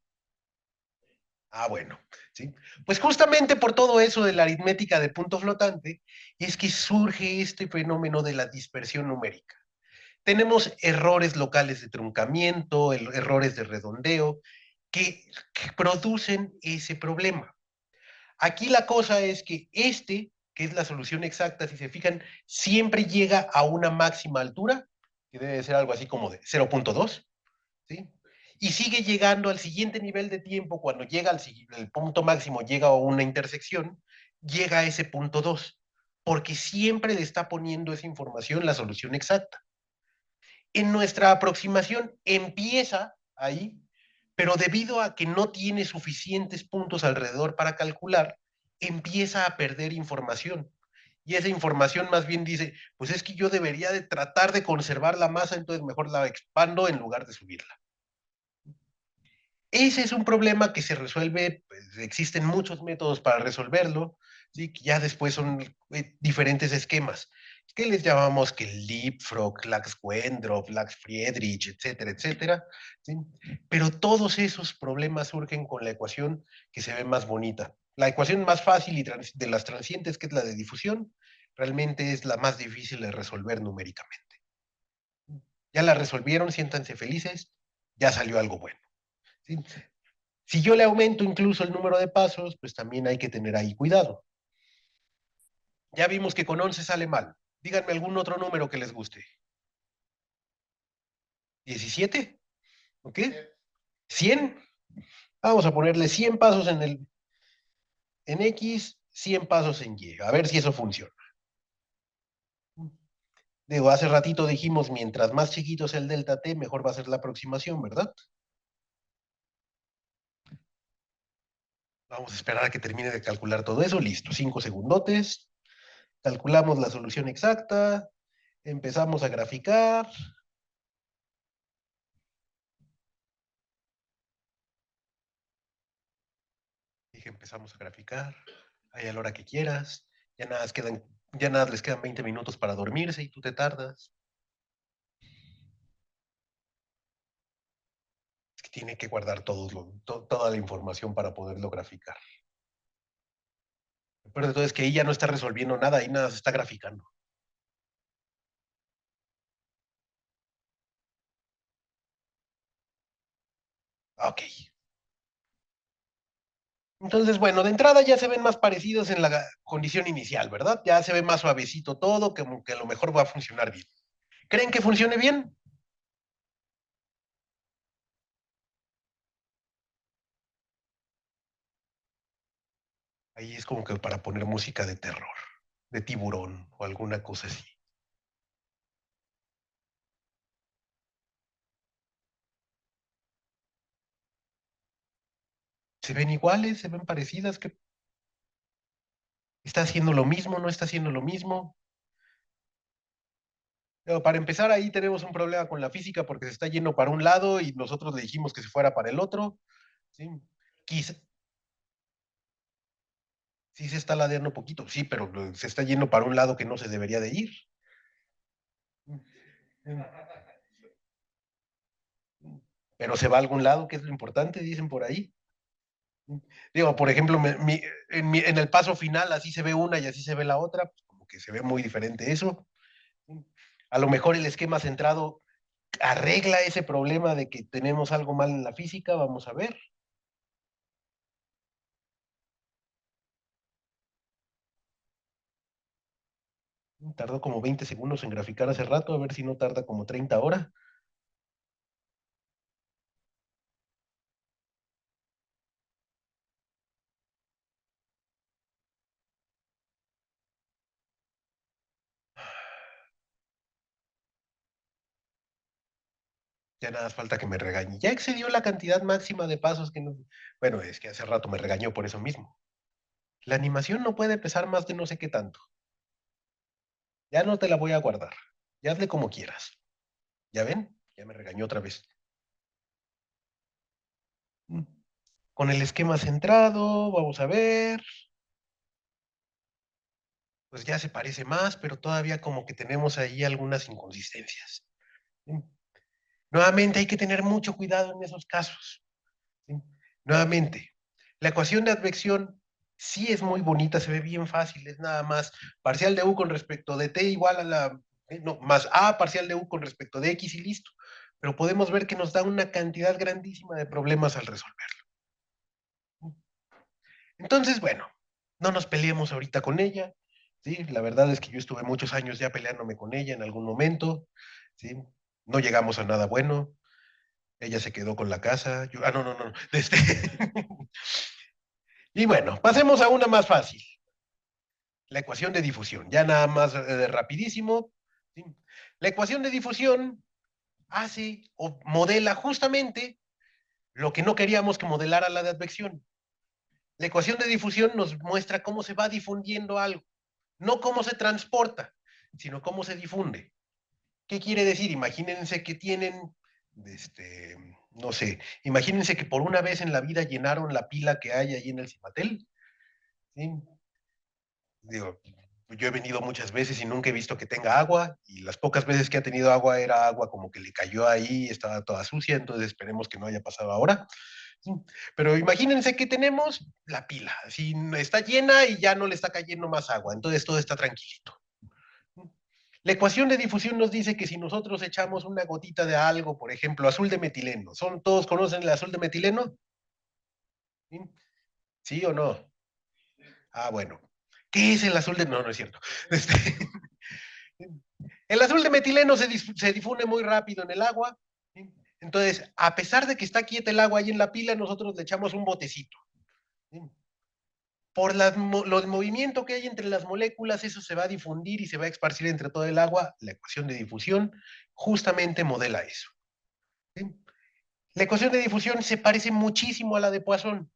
Ah, bueno, sí. Pues justamente por todo eso de la aritmética de punto flotante es que surge este fenómeno de la dispersión numérica. Tenemos errores locales de truncamiento, errores de redondeo, que producen ese problema. Aquí la cosa es que que es la solución exacta, si se fijan, siempre llega a una máxima altura, que debe ser algo así como de 0.2, ¿sí? Y sigue llegando al siguiente nivel de tiempo, cuando llega el punto máximo, llega a una intersección, llega a ese punto 2, porque siempre le está poniendo esa información la solución exacta. En nuestra aproximación empieza ahí, pero debido a que no tiene suficientes puntos alrededor para calcular, empieza a perder información. Y esa información más bien dice, pues es que yo debería de tratar de conservar la masa, entonces mejor la expando en lugar de subirla. Ese es un problema que se resuelve, pues, existen muchos métodos para resolverlo, ¿sí? Que ya después son diferentes esquemas, que les llamamos que Leapfrog, Lax-Wendorf, Lax-Friedrich, etcétera, etcétera, ¿sí? Pero todos esos problemas surgen con la ecuación que se ve más bonita. La ecuación más fácil y de las transientes, que es la de difusión, realmente es la más difícil de resolver numéricamente. Ya la resolvieron, siéntanse felices, ya salió algo bueno, ¿sí? Si yo le aumento incluso el número de pasos, pues también hay que tener ahí cuidado. Ya vimos que con 11 sale mal. Díganme algún otro número que les guste. 17, ¿ok? 100. Vamos a ponerle 100 pasos en X, 100 pasos en Y. A ver si eso funciona. Digo, hace ratito dijimos, mientras más chiquito sea el delta T, mejor va a ser la aproximación, ¿verdad? Vamos a esperar a que termine de calcular todo eso. Listo, 5 segundotes. Calculamos la solución exacta. Empezamos a graficar. Dije, empezamos a graficar, ahí a la hora que quieras, ya nada les quedan 20 minutos para dormirse y tú te tardas. Es que tiene que guardar toda la información para poderlo graficar. Pero de todo es que ahí ya no está resolviendo nada, ahí nada se está graficando. Ok. Entonces, bueno, de entrada ya se ven más parecidos en la condición inicial, ¿verdad? Ya se ve más suavecito todo, que a lo mejor va a funcionar bien. ¿Creen que funcione bien? Ahí es como que para poner música de terror, de tiburón o alguna cosa así. Se ven iguales, se ven parecidas, que está haciendo lo mismo, no está haciendo lo mismo. Pero para empezar, ahí tenemos un problema con la física porque se está yendo para un lado y nosotros le dijimos que se fuera para el otro. ¿Sí? Quizá, sí se está ladeando un poquito, sí, pero se está yendo para un lado que no se debería de ir. Pero se va a algún lado, que es lo importante, dicen por ahí. Digo, por ejemplo, en el paso final así se ve una y así se ve la otra, pues como que se ve muy diferente eso. A lo mejor el esquema centrado arregla ese problema de que tenemos algo mal en la física, vamos a ver. Tardó como 20 segundos en graficar hace rato, a ver si no tarda como 30 horas. Ya nada más falta que me regañe. Ya excedió la cantidad máxima de pasos que no... Bueno, es que hace rato me regañó por eso mismo. La animación no puede pesar más de no sé qué tanto. Ya no te la voy a guardar. Ya hazle como quieras. ¿Ya ven? Ya me regañó otra vez. Mm. Con el esquema centrado, vamos a ver. Pues ya se parece más, pero todavía como que tenemos ahí algunas inconsistencias. Mm. Nuevamente hay que tener mucho cuidado en esos casos. ¿Sí? Nuevamente, la ecuación de advección sí es muy bonita, se ve bien fácil, es nada más parcial de u con respecto de t igual a no, más a parcial de u con respecto de x y listo. Pero podemos ver que nos da una cantidad grandísima de problemas al resolverlo. Entonces, bueno, no nos peleemos ahorita con ella, ¿sí? La verdad es que yo estuve muchos años ya peleándome con ella en algún momento, ¿sí? No llegamos a nada bueno, ella se quedó con la casa, no, no, no, y bueno, pasemos a una más fácil. la ecuación de difusión. Ya nada más rapidísimo. ¿Sí? La ecuación de difusión hace o modela justamente lo que no queríamos que modelara la de advección. La ecuación de difusión nos muestra cómo se va difundiendo algo, no cómo se transporta, sino cómo se difunde. ¿Qué quiere decir? Imagínense que tienen, este, no sé, imagínense que por una vez en la vida llenaron la pila que hay ahí en el Cimatel. ¿Sí? Digo, yo he venido muchas veces y nunca he visto que tenga agua, y las pocas veces que ha tenido agua era agua como que le cayó ahí, estaba toda sucia, entonces esperemos que no haya pasado ahora. ¿Sí? Pero imagínense que tenemos la pila, así está llena y ya no le está cayendo más agua, entonces todo está tranquilito. La ecuación de difusión nos dice que si nosotros echamos una gotita de algo, por ejemplo, azul de metileno, ¿todos conocen el azul de metileno? ¿Sí? ¿Sí o no? Ah, bueno. ¿Qué es el azul de...? No, no es cierto. Este, el azul de metileno se difunde muy rápido en el agua. ¿Sí? Entonces, a pesar de que está quieta el agua ahí en la pila, nosotros le echamos un botecito. ¿Sí? Por los movimientos que hay entre las moléculas, eso se va a difundir y se va a esparcir entre todo el agua. La ecuación de difusión justamente modela eso. ¿Sí? La ecuación de difusión se parece muchísimo a la de Poisson,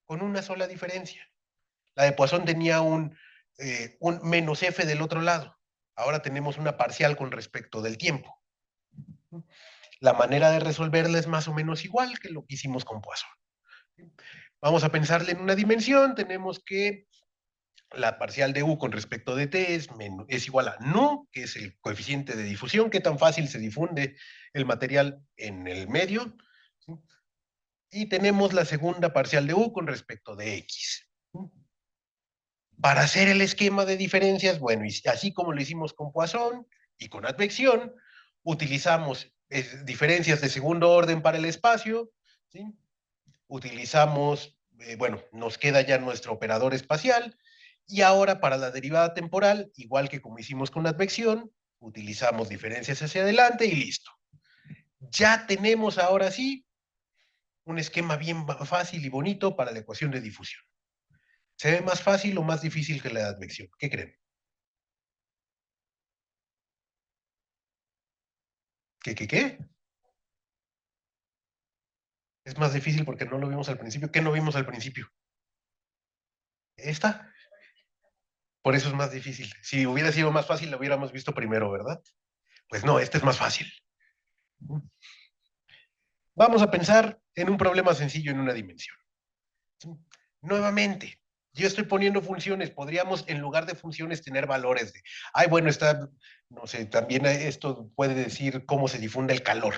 con una sola diferencia. La de Poisson tenía un menos f del otro lado. Ahora tenemos una parcial con respecto del tiempo. La manera de resolverla es más o menos igual que lo que hicimos con Poisson. Vamos a pensarle en una dimensión, tenemos que la parcial de U con respecto de T es igual a nu, que es el coeficiente de difusión, qué tan fácil se difunde el material en el medio, ¿sí? Y tenemos la segunda parcial de U con respecto de X. Para hacer el esquema de diferencias, bueno, y así como lo hicimos con Poisson y con advección, utilizamos diferencias de segundo orden para el espacio, ¿sí? Utilizamos, bueno, nos queda ya nuestro operador espacial, y ahora para la derivada temporal, igual que como hicimos con advección, utilizamos diferencias hacia adelante y listo. Ya tenemos ahora sí un esquema bien fácil y bonito para la ecuación de difusión. ¿Se ve más fácil o más difícil que la de advección? ¿Qué creen? ¿Qué? Es más difícil porque no lo vimos al principio. ¿Qué no vimos al principio? Esta. Por eso es más difícil. Si hubiera sido más fácil, lo hubiéramos visto primero, ¿verdad? Pues no, este es más fácil. Vamos a pensar en un problema sencillo en una dimensión. ¿Sí? Nuevamente, yo estoy poniendo funciones. Podríamos, en lugar de funciones, tener valores de, ay, bueno, está, no sé, también esto puede decir cómo se difunde el calor.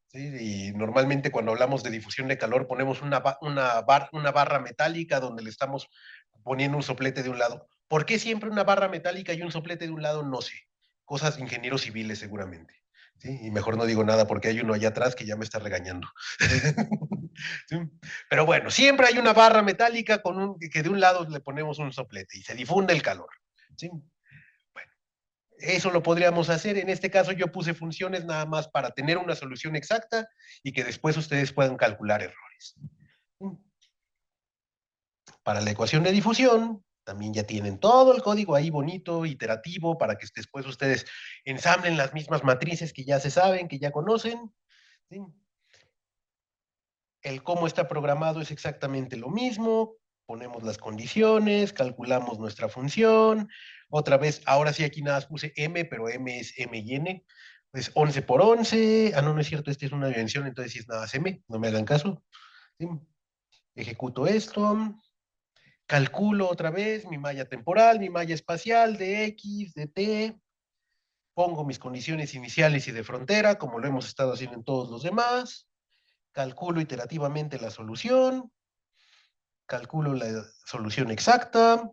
¿Sí? Y normalmente cuando hablamos de difusión de calor ponemos una barra metálica donde le estamos poniendo un soplete de un lado. ¿Por qué siempre una barra metálica y un soplete de un lado? No sé. Cosas de ingenieros civiles seguramente. ¿Sí? Y mejor no digo nada porque hay uno allá atrás que ya me está regañando. ¿Sí? Pero bueno, siempre hay una barra metálica que de un lado le ponemos un soplete y se difunde el calor. ¿Sí? Eso lo podríamos hacer. En este caso yo puse funciones nada más para tener una solución exacta y que después ustedes puedan calcular errores. Para la ecuación de difusión, también ya tienen todo el código ahí bonito, iterativo, para que después ustedes ensamblen las mismas matrices que ya se saben, que ya conocen. ¿Sí? El cómo está programado es exactamente lo mismo. Ponemos las condiciones, calculamos nuestra función. Otra vez, ahora sí aquí nada más puse m, pero m es m y n. Pues 11 por 11. Ah, no, no es cierto, esta es una dimensión, entonces sí es nada más m, no me hagan caso. ¿Sí? Ejecuto esto, calculo otra vez mi malla temporal, mi malla espacial de x, de t, pongo mis condiciones iniciales y de frontera, como lo hemos estado haciendo en todos los demás, calculo iterativamente la solución, calculo la solución exacta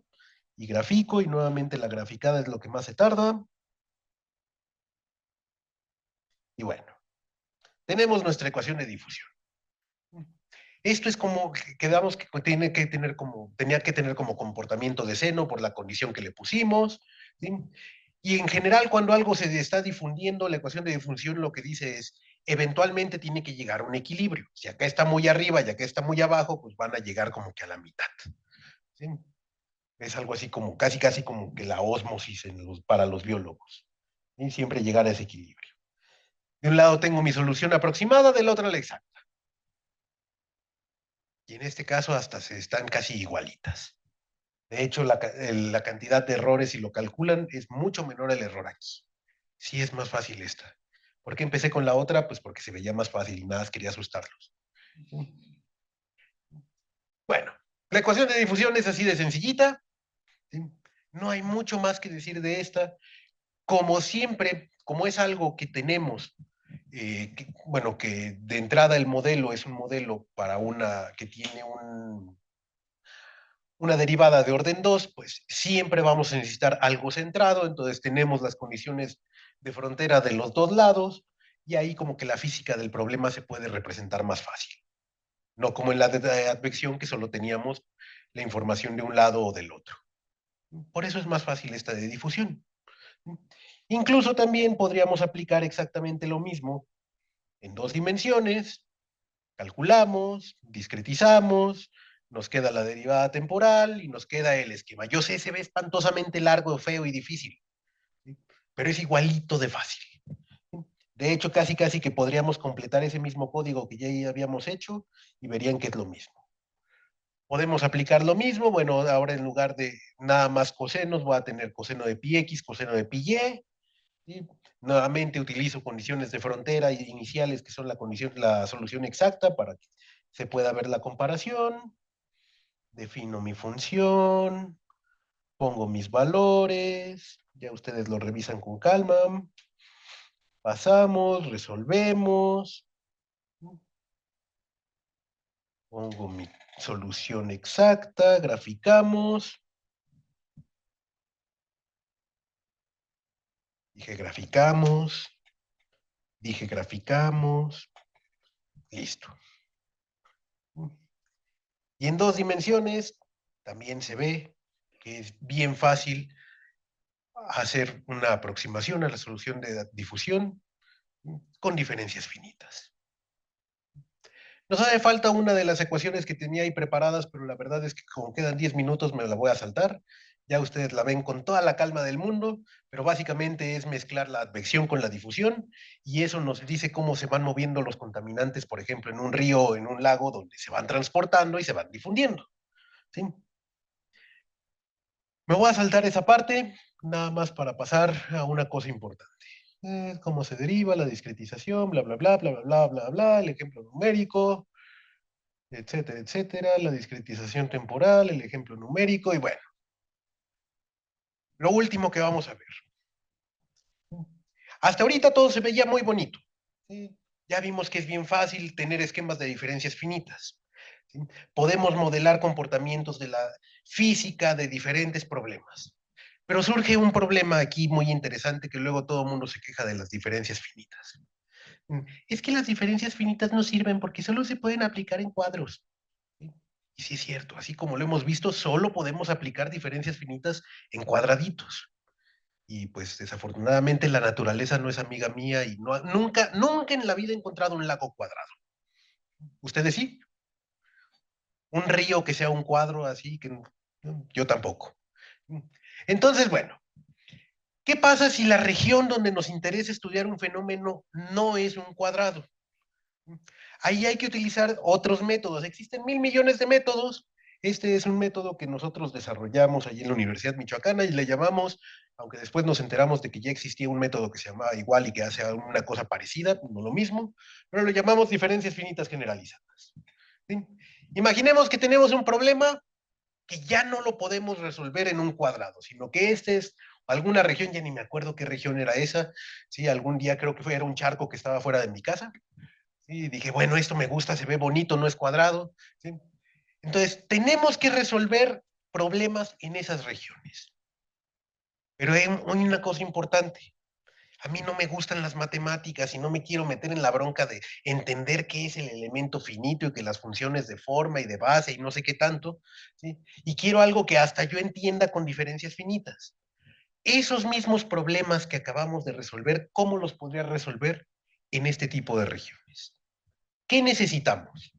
y grafico, y nuevamente la graficada es lo que más se tarda. Y bueno, tenemos nuestra ecuación de difusión. Esto es como quedamos que tenía que tener como comportamiento de seno por la condición que le pusimos. ¿Sí? Y en general, cuando algo se está difundiendo, la ecuación de difusión lo que dice es, eventualmente tiene que llegar a un equilibrio. Si acá está muy arriba y acá está muy abajo, pues van a llegar como que a la mitad. ¿Sí? Es algo así como, casi, casi como que la ósmosis para los biólogos. Y siempre llegar a ese equilibrio. De un lado tengo mi solución aproximada, del otro la exacta. Y en este caso hasta se están casi igualitas. De hecho, la cantidad de errores, si lo calculan, es mucho menor el error aquí. Sí es más fácil esta. ¿Por qué empecé con la otra? Pues porque se veía más fácil y nada más quería asustarlos. Bueno, la ecuación de difusión es así de sencillita. ¿Sí? No hay mucho más que decir de esta. Como siempre, como es algo que tenemos, bueno, que de entrada el modelo es un modelo para que tiene una derivada de orden 2, pues siempre vamos a necesitar algo centrado, entonces tenemos las condiciones de frontera de los dos lados, y ahí como que la física del problema se puede representar más fácil. No como en la de advección, que solo teníamos la información de un lado o del otro. Por eso es más fácil esta de difusión. Incluso también podríamos aplicar exactamente lo mismo en dos dimensiones, calculamos, discretizamos, nos queda la derivada temporal y nos queda el esquema. Yo sé, se ve espantosamente largo, feo y difícil, ¿sí? Pero es igualito de fácil. De hecho, casi casi que podríamos completar ese mismo código que ya habíamos hecho y verían que es lo mismo. Podemos aplicar lo mismo, bueno, ahora en lugar de nada más cosenos, voy a tener coseno de pi x, coseno de pi y, ¿sí? Nuevamente utilizo condiciones de frontera iniciales que son la solución exacta para que se pueda ver la comparación. Defino mi función, pongo mis valores, ya ustedes lo revisan con calma. Pasamos, resolvemos, pongo mi solución exacta, graficamos. Dije graficamos, dije graficamos, listo. Y en dos dimensiones también se ve que es bien fácil hacer una aproximación a la solución de difusión con diferencias finitas. Nos hace falta una de las ecuaciones que tenía ahí preparadas, pero la verdad es que como quedan 10 minutos me la voy a saltar. Ya ustedes la ven con toda la calma del mundo, pero básicamente es mezclar la advección con la difusión, y eso nos dice cómo se van moviendo los contaminantes, por ejemplo, en un río o en un lago, donde se van transportando y se van difundiendo. ¿Sí? Me voy a saltar esa parte, nada más para pasar a una cosa importante. Cómo se deriva la discretización, bla, bla, bla, bla, bla, bla, bla, bla, el ejemplo numérico, etcétera, etcétera, la discretización temporal, el ejemplo numérico, y bueno, lo último que vamos a ver. Hasta ahorita todo se veía muy bonito. ¿Sí? Ya vimos que es bien fácil tener esquemas de diferencias finitas. ¿Sí? Podemos modelar comportamientos de la física de diferentes problemas. Pero surge un problema aquí muy interesante, que luego todo el mundo se queja de las diferencias finitas. Es que las diferencias finitas no sirven porque solo se pueden aplicar en cuadros. ¿Sí? Y sí es cierto, así como lo hemos visto, solo podemos aplicar diferencias finitas en cuadraditos. Y pues desafortunadamente la naturaleza no es amiga mía y no, nunca, nunca en la vida he encontrado un lago cuadrado. ¿Ustedes sí? Un río que sea un cuadro así, que yo tampoco. Entonces, bueno, ¿qué pasa si la región donde nos interesa estudiar un fenómeno no es un cuadrado? Ahí hay que utilizar otros métodos. Existen mil millones de métodos. Este es un método que nosotros desarrollamos allí en la Universidad Michoacana y le llamamos, aunque después nos enteramos de que ya existía un método que se llamaba igual y que hace una cosa parecida, no lo mismo, pero lo llamamos diferencias finitas generalizadas. ¿Sí? Imaginemos que tenemos un problema que ya no lo podemos resolver en un cuadrado, sino que este es alguna región, ya ni me acuerdo qué región era esa, sí, algún día creo que era un charco que estaba fuera de mi casa, y dije, bueno, esto me gusta, se ve bonito, no es cuadrado. ¿Sí? Entonces, tenemos que resolver problemas en esas regiones. Pero hay una cosa importante. A mí no me gustan las matemáticas y no me quiero meter en la bronca de entender qué es el elemento finito y que las funciones de forma y de base y no sé qué tanto. ¿Sí? Y quiero algo que hasta yo entienda con diferencias finitas. Esos mismos problemas que acabamos de resolver, ¿cómo los podría resolver en este tipo de regiones? ¿Qué necesitamos?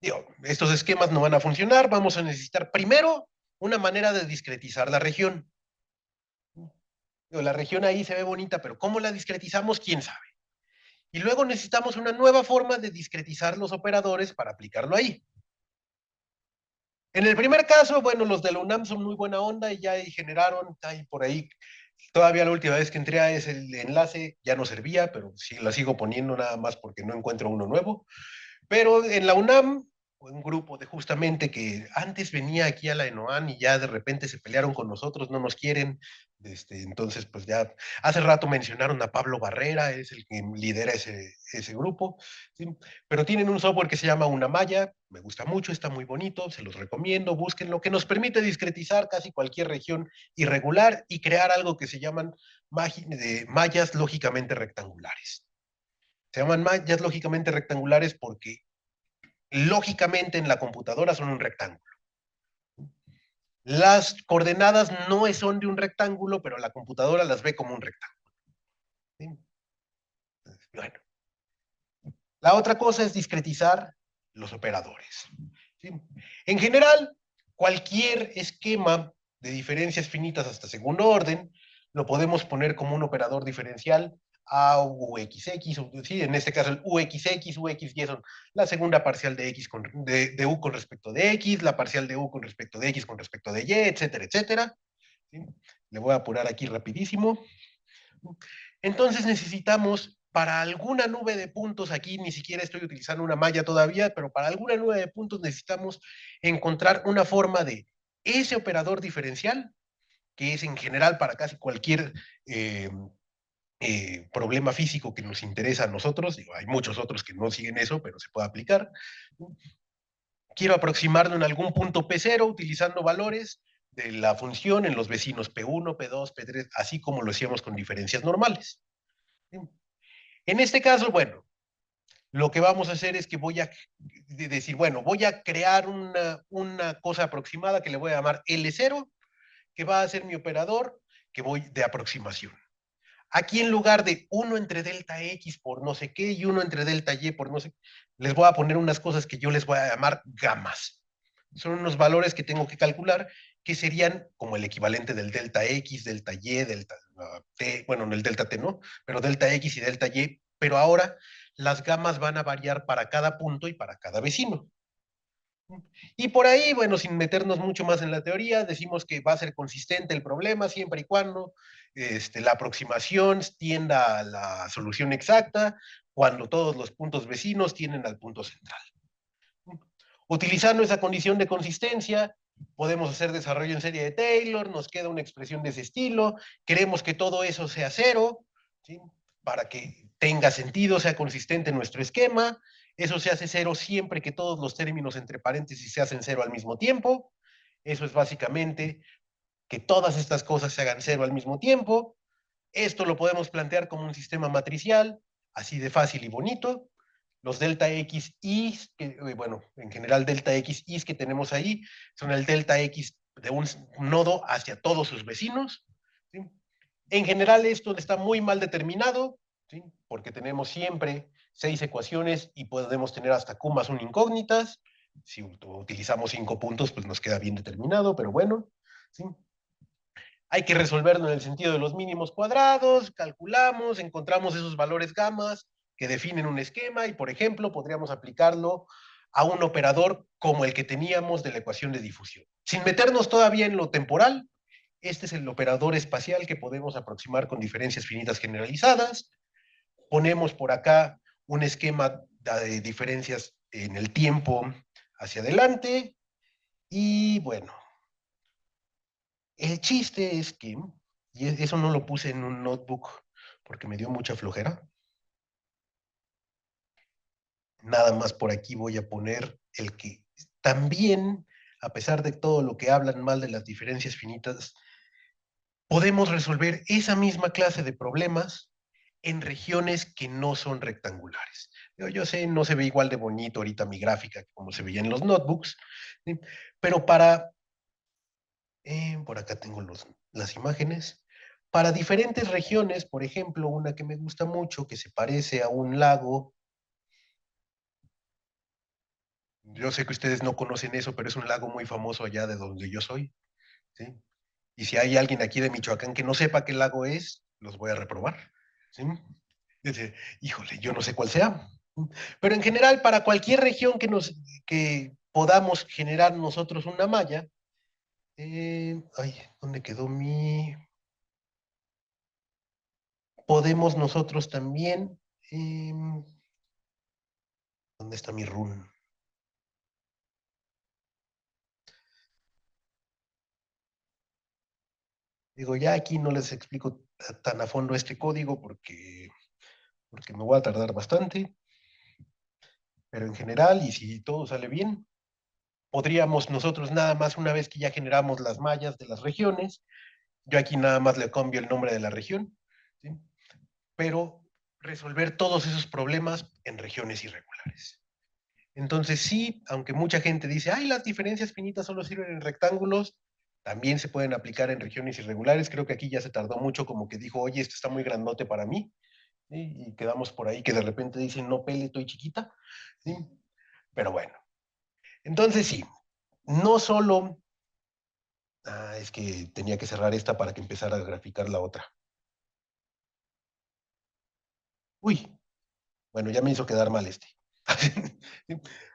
Digo, estos esquemas no van a funcionar, vamos a necesitar primero una manera de discretizar la región. Digo, la región ahí se ve bonita, pero ¿cómo la discretizamos? ¿Quién sabe? Y luego necesitamos una nueva forma de discretizar los operadores para aplicarlo ahí. En el primer caso, bueno, los de la UNAM son muy buena onda y ya generaron, ahí por ahí, todavía la última vez que entré a ese enlace ya no servía, pero sí la sigo poniendo nada más porque no encuentro uno nuevo. Pero en la UNAM, un grupo de justamente que antes venía aquí a la ENOAN y ya de repente se pelearon con nosotros, no nos quieren. Entonces, pues ya hace rato mencionaron a Pablo Barrera, es el que lidera ese grupo, ¿sí? Pero tienen un software que se llama Unamaya, me gusta mucho, está muy bonito, se los recomiendo, busquen lo que nos permite discretizar casi cualquier región irregular y crear algo que se llaman mallas lógicamente rectangulares. Se llaman mallas lógicamente rectangulares porque lógicamente en la computadora son un rectángulo. Las coordenadas no son de un rectángulo, pero la computadora las ve como un rectángulo. ¿Sí? Bueno, la otra cosa es discretizar los operadores. ¿Sí? En general, cualquier esquema de diferencias finitas hasta segundo orden lo podemos poner como un operador diferencial a UXX, sí, en este caso el UXX, UXY son la segunda parcial de, X de U con respecto de X, la parcial de U con respecto de X con respecto de Y, etcétera, etcétera. ¿Sí? Le voy a apurar aquí rapidísimo. Entonces necesitamos para alguna nube de puntos, aquí ni siquiera estoy utilizando una malla todavía, pero para alguna nube de puntos necesitamos encontrar una forma de ese operador diferencial, que es en general para casi cualquier problema físico que nos interesa a nosotros. Digo, hay muchos otros que no siguen eso, pero se puede aplicar. Quiero aproximarlo en algún punto P0 utilizando valores de la función en los vecinos P1, P2, P3, así como lo hacíamos con diferencias normales. En este caso, bueno, lo que vamos a hacer es que voy a decir, bueno, voy a crear una cosa aproximada que le voy a llamar L0, que va a ser mi operador que voy de aproximación. Aquí en lugar de 1 entre delta X por no sé qué y 1 entre delta Y por no sé qué, les voy a poner unas cosas que yo les voy a llamar gamas. Son unos valores que tengo que calcular que serían como el equivalente del delta X, delta Y, delta T, bueno, no el delta T no, pero delta X y delta Y, pero ahora las gamas van a variar para cada punto y para cada vecino. Y por ahí, bueno, sin meternos mucho más en la teoría, decimos que va a ser consistente el problema siempre y cuando la aproximación tienda a la solución exacta, cuando todos los puntos vecinos tienden al punto central. Utilizando esa condición de consistencia, podemos hacer desarrollo en serie de Taylor, nos queda una expresión de ese estilo, queremos que todo eso sea cero, ¿sí? Para que tenga sentido, sea consistente en nuestro esquema. Eso se hace cero siempre que todos los términos entre paréntesis se hacen cero al mismo tiempo. Eso es básicamente que todas estas cosas se hagan cero al mismo tiempo. Esto lo podemos plantear como un sistema matricial, así de fácil y bonito. Los delta X is, que, bueno, en general delta X is que tenemos ahí, son el delta X de un nodo hacia todos sus vecinos. ¿Sí? En general esto está muy mal determinado, ¿sí? Porque tenemos siempre 6 ecuaciones y podemos tener hasta Q más 1 incógnitas. Si utilizamos 5 puntos, pues nos queda bien determinado, pero bueno. ¿Sí? Hay que resolverlo en el sentido de los mínimos cuadrados, calculamos, encontramos esos valores gamas que definen un esquema y, por ejemplo, podríamos aplicarlo a un operador como el que teníamos de la ecuación de difusión. Sin meternos todavía en lo temporal, este es el operador espacial que podemos aproximar con diferencias finitas generalizadas. Ponemos por acá un esquema de diferencias en el tiempo hacia adelante y bueno, el chiste es que, y eso no lo puse en un notebook porque me dio mucha flojera, nada más por aquí voy a poner el que también, a pesar de todo lo que hablan mal de las diferencias finitas, podemos resolver esa misma clase de problemas en regiones que no son rectangulares. Yo sé, no se ve igual de bonito ahorita mi gráfica como se veía en los notebooks, ¿sí? Pero por acá tengo las imágenes. Para diferentes regiones, por ejemplo, una que me gusta mucho, que se parece a un lago, Yo sé que ustedes no conocen eso, pero es un lago muy famoso allá de donde yo soy, ¿sí? Y si hay alguien aquí de Michoacán que no sepa qué lago es, los voy a reprobar, ¿sí? Dice, híjole, yo no sé cuál sea. Pero en general, para cualquier región que podamos generar nosotros una malla, ay, ¿dónde quedó mi? Podemos nosotros también, ¿dónde está mi run? Digo, ya aquí no les explico tan a fondo este código porque me voy a tardar bastante, pero en general, y si todo sale bien, podríamos nosotros nada más, una vez que ya generamos las mallas de las regiones, yo aquí nada más le cambio el nombre de la región, ¿sí? Pero resolver todos esos problemas en regiones irregulares. Entonces sí, aunque mucha gente dice, ay, las diferencias finitas solo sirven en rectángulos, también se pueden aplicar en regiones irregulares. Creo que aquí ya se tardó mucho, como que dijo, oye, esto está muy grandote para mí, ¿sí? Y quedamos por ahí que de repente dicen, no, pele, estoy chiquita, ¿sí? Pero bueno, entonces sí, no solo, es que tenía que cerrar esta para que empezara a graficar la otra. Uy, bueno, ya me hizo quedar mal este.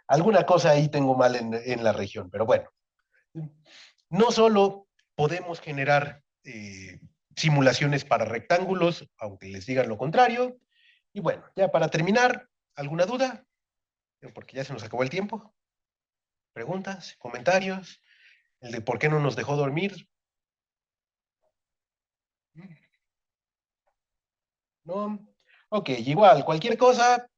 Alguna cosa ahí tengo mal en la región, pero bueno. No solo podemos generar simulaciones para rectángulos, aunque les digan lo contrario. Y bueno, ya para terminar, ¿alguna duda? Porque ya se nos acabó el tiempo. ¿Preguntas? ¿Comentarios? El de por qué no nos dejó dormir. ¿No? Ok, igual, cualquier cosa,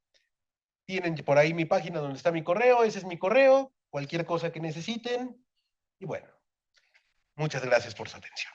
tienen por ahí mi página donde está mi correo, ese es mi correo, cualquier cosa que necesiten. Y bueno, muchas gracias por su atención.